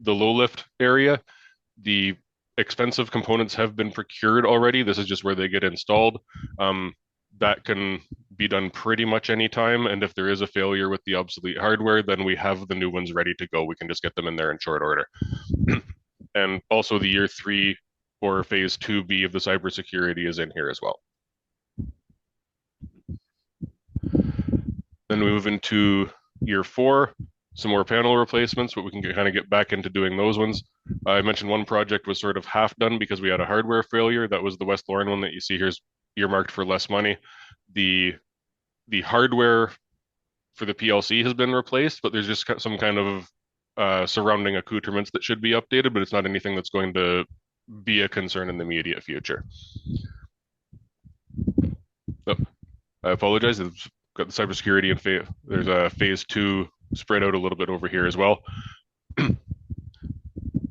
low lift area. The expensive components have been procured already. This is just where they get installed. That can be done pretty much any time. And if there is a failure with the obsolete hardware, then we have the new ones ready to go. We can just get them in there in short order. And also the year 3 or phase 2B of the cybersecurity is in here as well. Then we move into year 4, some more panel replacements, but we can kind of get back into doing those ones. I mentioned one project was sort of half done because we had a hardware failure. That was the West Lauren one that you see here's earmarked for less money. The hardware for the PLC has been replaced, but there's just some kind of surrounding accoutrements that should be updated, but it's not anything that's going to be a concern in the immediate future. Oh, I apologize. It's got the cybersecurity and there's a phase 2 spread out a little bit over here as well.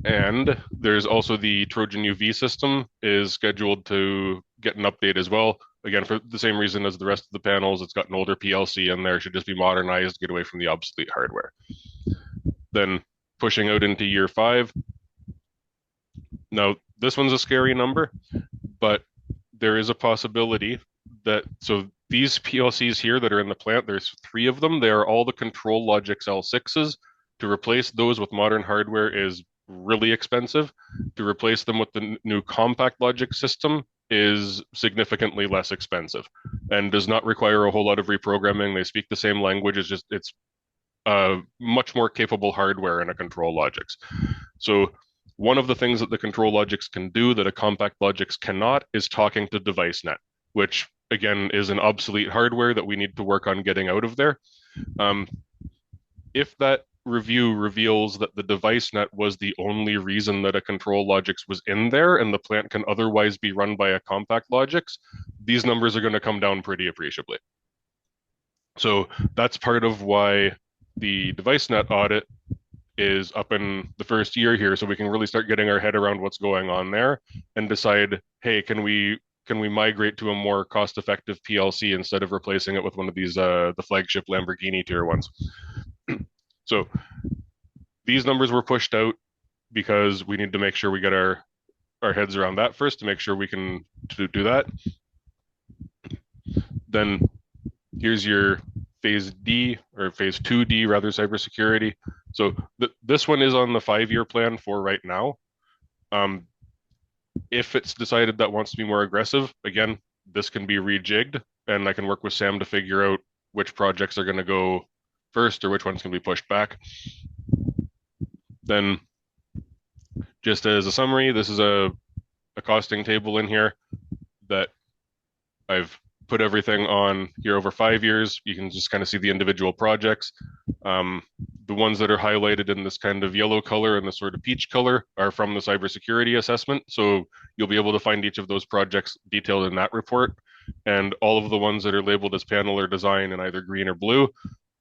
And there's also the Trojan UV system is scheduled to get an update as well. Again, for the same reason as the rest of the panels, it's got an older PLC in there, should just be modernized, get away from the obsolete hardware. Then pushing out into year 5. Now, this one's a scary number, but there is a possibility that, so these PLCs here that are in the plant, there's 3 of them. They are all the ControlLogix L6s. To replace those with modern hardware is really expensive. To replace them with the new CompactLogix system is significantly less expensive and does not require a whole lot of reprogramming. They speak the same language. It's much more capable hardware in a ControlLogix. So one of the things that the ControlLogix can do that a CompactLogix cannot is talking to DeviceNet, which again is an obsolete hardware that we need to work on getting out of there. If that review reveals that the DeviceNet was the only reason that a ControlLogix was in there and the plant can otherwise be run by a CompactLogix, these numbers are going to come down pretty appreciably. So that's part of why the DeviceNet audit is up in the first year here, so we can really start getting our head around what's going on there and decide, hey, can we migrate to a more cost-effective PLC instead of replacing it with one of these the flagship Lamborghini tier ones. So these numbers were pushed out because we need to make sure we get our heads around that first to make sure we can do that. Then here's your phase D or phase 2D rather, cybersecurity. So this one is on the 5-year plan for right now. If it's decided that wants to be more aggressive, again, this can be rejigged and I can work with Sam to figure out which projects are going to go first or which ones can be pushed back. Then just as a summary, this is a costing table in here that I've put everything on here over 5 years. You can just kind of see the individual projects. The ones that are highlighted in this kind of yellow color and this sort of peach color are from the cybersecurity assessment. So you'll be able to find each of those projects detailed in that report. And all of the ones that are labeled as panel or design in either green or blue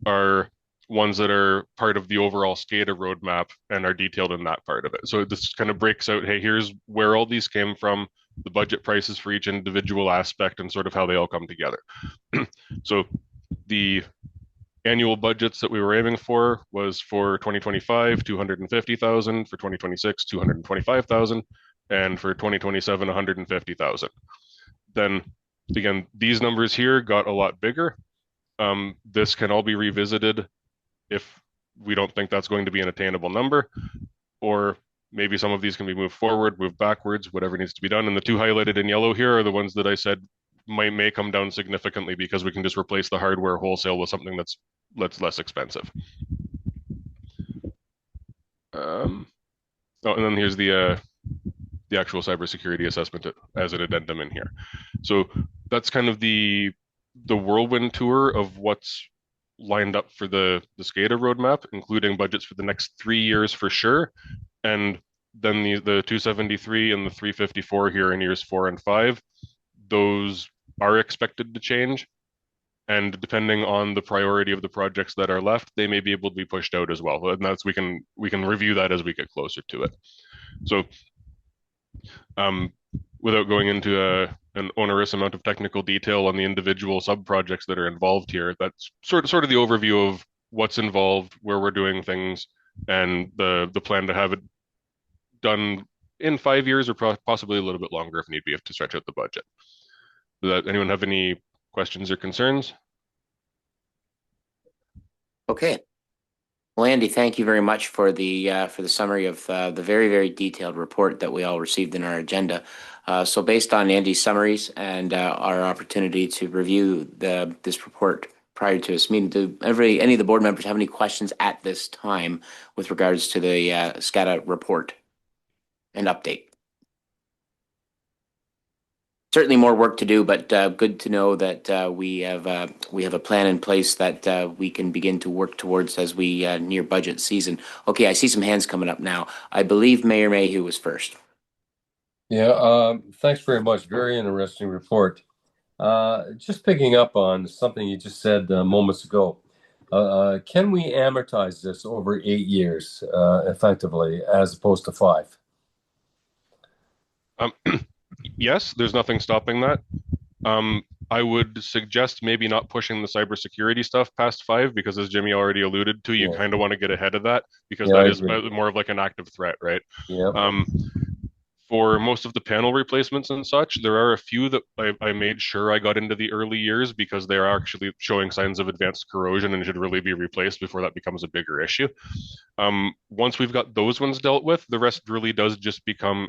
are ones that are part of the overall SCADA roadmap and are detailed in that part of it. So this kind of breaks out, hey, here's where all these came from, the budget prices for each individual aspect and sort of how they all come together. So the annual budgets that we were aiming for was for 2025, 250,000, for 2026, 225,000, and for 2027, 150,000. Then again, these numbers here got a lot bigger. This can all be revisited if we don't think that's going to be an attainable number, or maybe some of these can be moved forward, moved backwards, whatever needs to be done. And the 2 highlighted in yellow here are the ones that I said may come down significantly because we can just replace the hardware wholesale with something that's less expensive. Oh, and then here's the actual cybersecurity assessment as an addendum in here. So that's kind of the whirlwind tour of what's lined up for the SCADA roadmap, including budgets for the next 3 years for sure. And then the 273 and the 354 here in years 4 and 5, those are expected to change. And depending on the priority of the projects that are left, they may be able to be pushed out as well. And that's we can review that as we get closer to it. So without going into an onerous amount of technical detail on the individual sub-projects that are involved here. That's sort of the overview of what's involved, where we're doing things, and the plan to have it done in 5 years or possibly a little bit longer if need be, to stretch out the budget. Does anyone have any questions or concerns? Okay. Well, Andy, thank you very much for the summary of the very, very detailed report that we all received in our agenda. So based on Andy's summaries and our opportunity to review this report prior to this meeting, do any of the board members have any questions at this time with regards to the SCADA report and update? Certainly more work to do, but good to know that we have a plan in place that we can begin to work towards as we near budget season. Okay, I see some hands coming up now. I believe Mayor Mayhew was first. Yeah, thanks very much. Very interesting report. Just picking up on something you just said moments ago. Can we amortize this over 8 years effectively as opposed to 5? Yes, there's nothing stopping that. I would suggest maybe not pushing the cybersecurity stuff past 5 because, as Jimmy already alluded to, you kind of want to get ahead of that because that is more of like an active threat, right? Yeah. For most of the panel replacements and such, there are a few that I made sure I got into the early years because they are actually showing signs of advanced corrosion and should really be replaced before that becomes a bigger issue. Once we've got those ones dealt with, the rest really does just become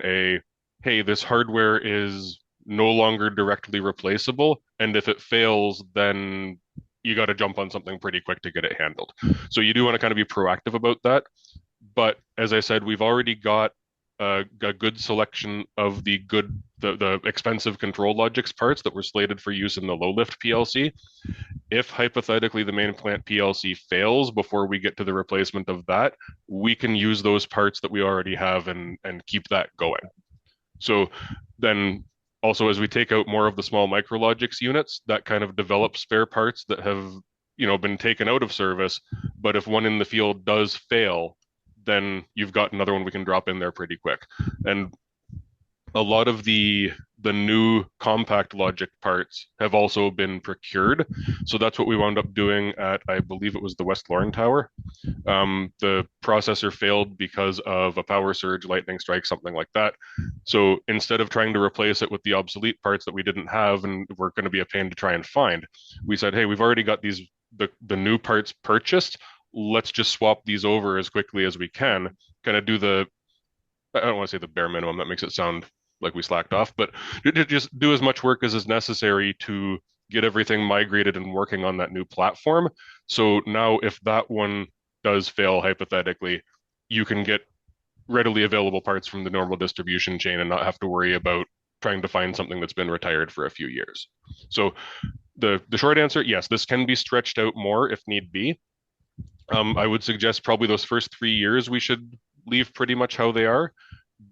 hey, this hardware is no longer directly replaceable, and if it fails, then you got to jump on something pretty quick to get it handled. So you do want to kind of be proactive about that. But as I said, we've already got a good selection of the expensive ControlLogix parts that were slated for use in the low lift PLC. If hypothetically the main plant PLC fails before we get to the replacement of that, we can use those parts that we already have and keep that going. So then also, as we take out more of the small MicroLogix units, that kind of develops spare parts that have, been taken out of service. But if one in the field does fail, then you've got another one we can drop in there pretty quick. And a lot of the new compact logic parts have also been procured. So that's what we wound up doing at, I believe it was the West Lorne Tower. The processor failed because of a power surge, lightning strike, something like that. So instead of trying to replace it with the obsolete parts that we didn't have and were going to be a pain to try and find, we said, hey, we've already got the new parts purchased. Let's just swap these over as quickly as we can, kind of do I don't want to say the bare minimum, that makes it sound like we slacked off, but just do as much work as is necessary to get everything migrated and working on that new platform. So now if that one does fail, hypothetically, you can get readily available parts from the normal distribution chain and not have to worry about trying to find something that's been retired for a few years. So the short answer, yes, this can be stretched out more if need be. I would suggest probably those first 3 years we should leave pretty much how they are,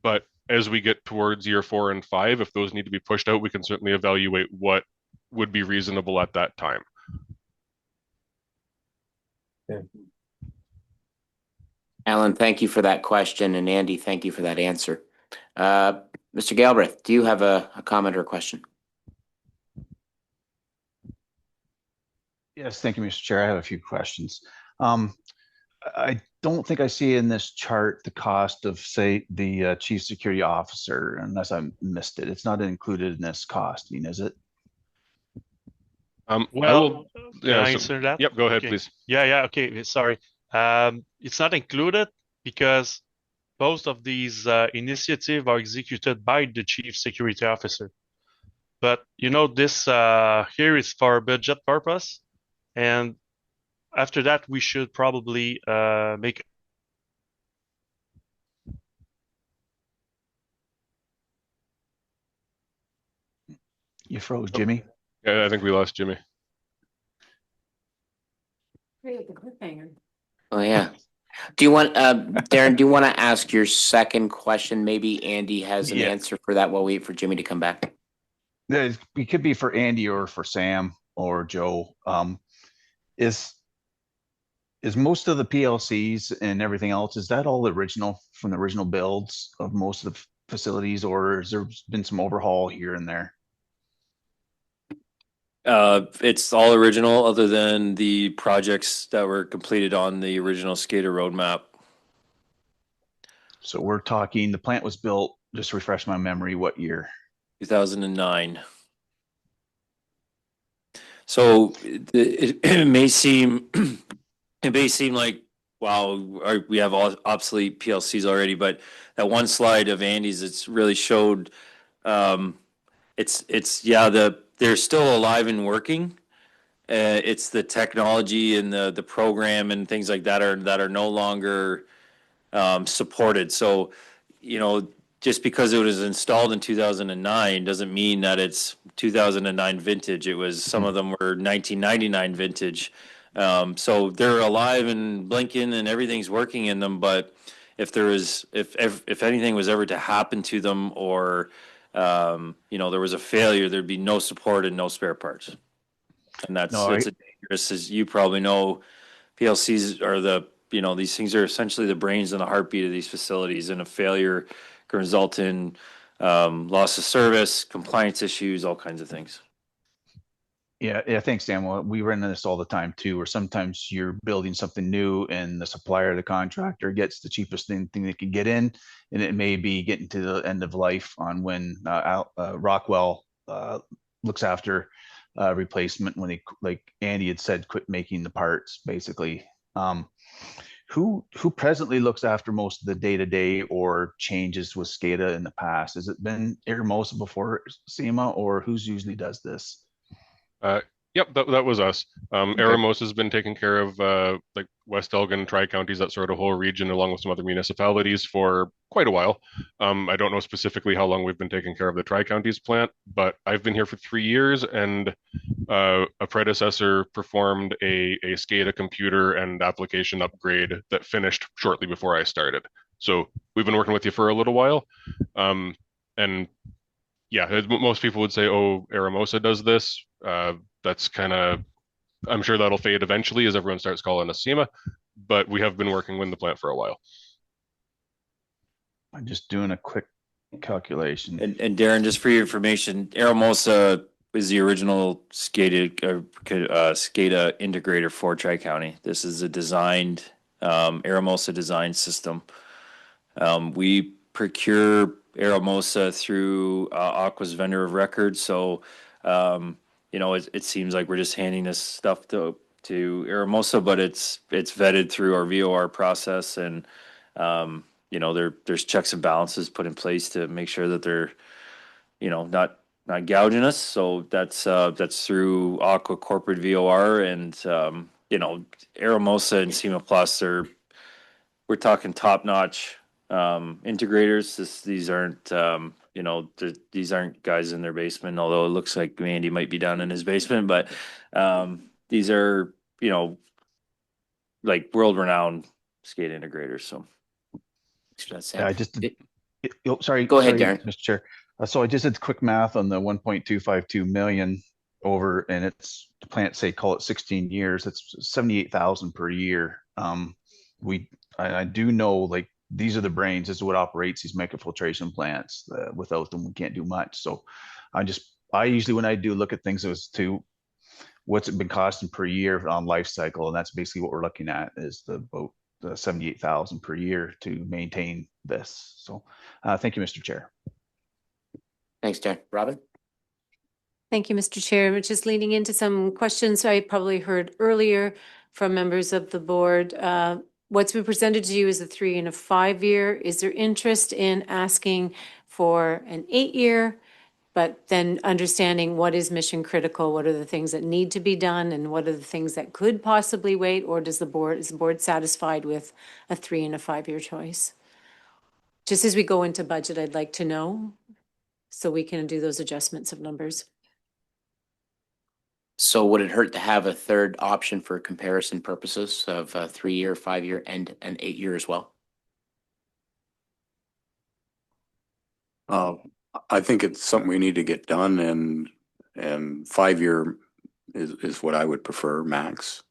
but as we get towards year 4 and 5, if those need to be pushed out, we can certainly evaluate what would be reasonable at that time. Okay. Alan, thank you for that question, and Andy, thank you for that answer. Mr. Galbraith, do you have a comment or a question? Yes, thank you, Mr. Chair. I have a few questions. I don't think I see in this chart the cost of, say, the chief security officer, unless I missed it. It's not included in this costing, is it? Can I answer that? Yep, go ahead, Okay. please. Yeah, okay, sorry. It's not included because both of these initiatives are executed by the chief security officer. But this here is for budget purpose, and after that, we should probably make. You froze, Jimmy. Yeah, I think we lost Jimmy. Oh, yeah. Do you want, Darren, do you want to ask your second question? Maybe Andy has an answer for that while we wait for Jimmy to come back. It could be for Andy or for Sam or Joe. Is most of the PLCs and everything else, is that all original from the original builds of most of the facilities, or has there been some overhaul here and there? It's all original other than the projects that were completed on the original SCADA roadmap. So we're talking, the plant was built, just to refresh my memory, what year? 2009. So it may seem like, wow, we have all obsolete PLCs already, but that one slide of Andy's, it's really showed, they're still alive and working. It's the technology and the program and things like that are no longer supported. So, just because it was installed in 2009 doesn't mean that it's 2009 vintage. It was, some of them were 1999 vintage. So they're alive and blinking and everything's working in them. But if anything was ever to happen to them, or there was a failure, there'd be no support and no spare parts. And that's a dangerous, as you probably know. PLCs are these things are essentially the brains and the heartbeat of these facilities, and a failure can result in loss of service, compliance issues, all kinds of things. Yeah, thanks, Dan. Well, we run into this all the time too, where sometimes you're building something new and the supplier, the contractor, gets the cheapest thing they can get in, and it may be getting to the end of life on when Rockwell looks after replacement, when they, like Andy had said, quit making the parts, basically. Who presently looks after most of the day-to-day or changes with SCADA in the past? Has it been Eramosa before SEMA, or who's usually does this? Yep, that was us. Eramosa has been taking care of like West Elgin, Tri-Counties, that sort of whole region, along with some other municipalities for quite a while. I don't know specifically how long we've been taking care of the Tri-Counties plant, but I've been here for 3 years, and a predecessor performed a SCADA computer and application upgrade that finished shortly before I started. So we've been working with you for a little while. And yeah, most people would say, oh, Eramosa does this. That's kind of, I'm sure that'll fade eventually as everyone starts calling us SEMA, but we have been working with the plant for a while. I'm just doing a quick calculation. And Darren, just for your information, Eramosa is the original SCADA integrator for Tri-County. This is a designed Eramosa design system. We procure Eramosa through Aqua's vendor of record. So, it seems like we're just handing this stuff to Eramosa, but it's vetted through our VOR process, and there's checks and balances put in place to make sure that they're not gouging us. So that's through Aqua corporate VOR, and Eramosa and SEMA Plus we're talking top notch integrators. These aren't these aren't guys in their basement, although it looks like Andy might be down in his basement, but these are like world-renowned SCADA integrators. So sorry, go ahead, Darren. Mr. Chair. So I just did quick math on the 1.252 million over, and it's the plant, say, call it 16 years. It's 78,000 per year. I do know, like, these are the brains. This is what operates these microfiltration plants. Without them, we can't do much. So I usually, when I do look at things, as to what's it been costing per year on life cycle, and that's basically what we're looking at, is about 78,000 per year to maintain this. So thank you, Mr. Chair. Thanks, Darren. Robin? Thank you, Mr. Chair. Just leading into some questions I probably heard earlier from members of the board. What's been presented to you is a 3 and a 5 year. Is there interest in asking for an 8 year, but then understanding what is mission critical, what are the things that need to be done, and what are the things that could possibly wait, or is the board satisfied with a 3 and a 5 year choice? Just as we go into budget, I'd like to know, so we can do those adjustments of numbers. So would it hurt to have a third option for comparison purposes of a 3 year, 5 year, and an 8 year as well? I think it's something we need to get done, and 5 year is what I would prefer, max.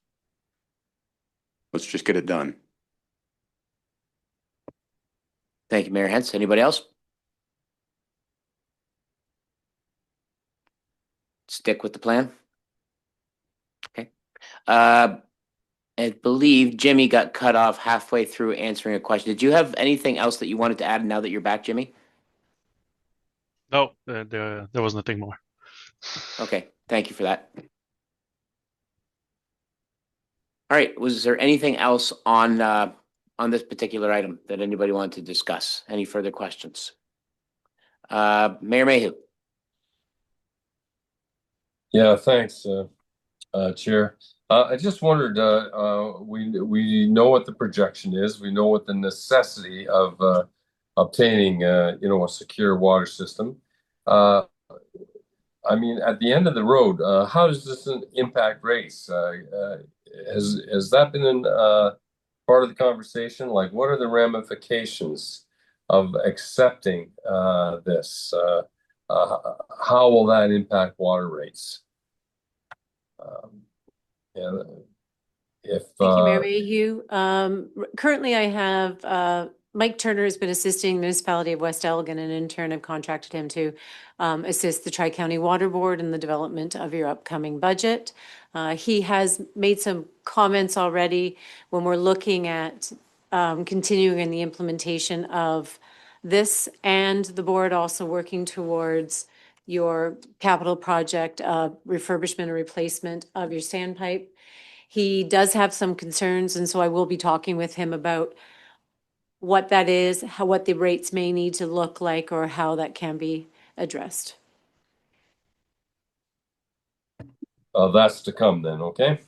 Let's just get it done. Thank you, Mayor Hentz. Anybody else? Stick with the plan? I believe Jimmy got cut off halfway through answering a question. Did you have anything else that you wanted to add now that you're back, Jimmy? No, there was nothing more. Okay, thank you for that. All right, was there anything else on this particular item that anybody wanted to discuss? Any further questions? Mayor Mayhew. Yeah, thanks, Chair. I just wondered, we know what the projection is. We know what the necessity of obtaining, a secure water system. I mean, at the end of the road, how does this impact race? Has that been part of the conversation? Like, what are the ramifications of accepting this? How will that impact water rates? Yeah, if Thank you, Mayor Mayhew. Currently, I have Mike Turner has been assisting the municipality of West Elgin, and in turn, I've contracted him to assist the Tri-County Water Board in the development of your upcoming budget. He has made some comments already when we're looking at continuing in the implementation of this, and the board also working towards your capital project refurbishment or replacement of your standpipe. He does have some concerns, and so I will be talking with him about what that is, what the rates may need to look like, or how that can be addressed. that's to come then, okay?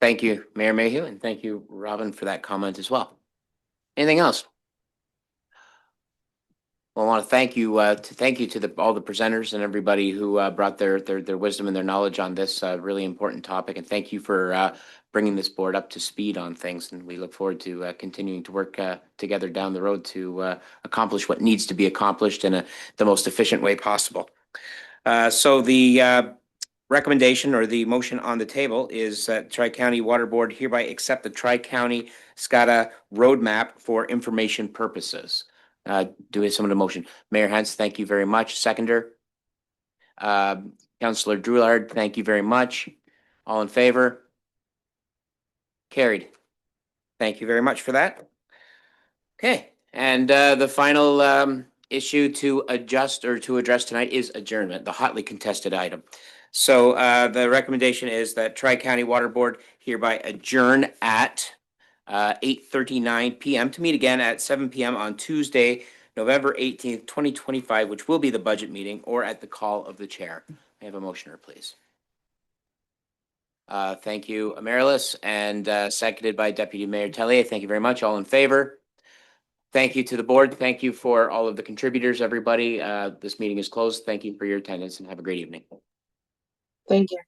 Thank you, Mayor Mayhew, and thank you, Robin, for that comment as well. Anything else? Well, I want to thank you to all the presenters and everybody who brought their wisdom and their knowledge on this really important topic, and thank you for bringing this board up to speed on things. And we look forward to continuing to work together down the road to accomplish what needs to be accomplished in the most efficient way possible. So the recommendation or the motion on the table is that Tri-County Water Board hereby accept the Tri-County SCADA roadmap for information purposes. Do we have someone to motion? Mayor Hens, thank you very much. Seconder. Councillor Drouillard, thank you very much. All in favor? Carried. Thank you very much for that. Okay, and the final issue to adjust or to address tonight is adjournment, the hotly contested item. So the recommendation is that Tri-County Water Board hereby adjourn at 8:39 p.m. to meet again at 7 p.m. on Tuesday, November 18th, 2025, which will be the budget meeting, or at the call of the chair. May I have a motioner, please? Thank you, Amaryllis, and seconded by Deputy Mayor Tellier. Thank you very much. All in favor? Thank you to the board. Thank you for all of the contributors, everybody. This meeting is closed. Thank you for your attendance and have a great evening. Thank you.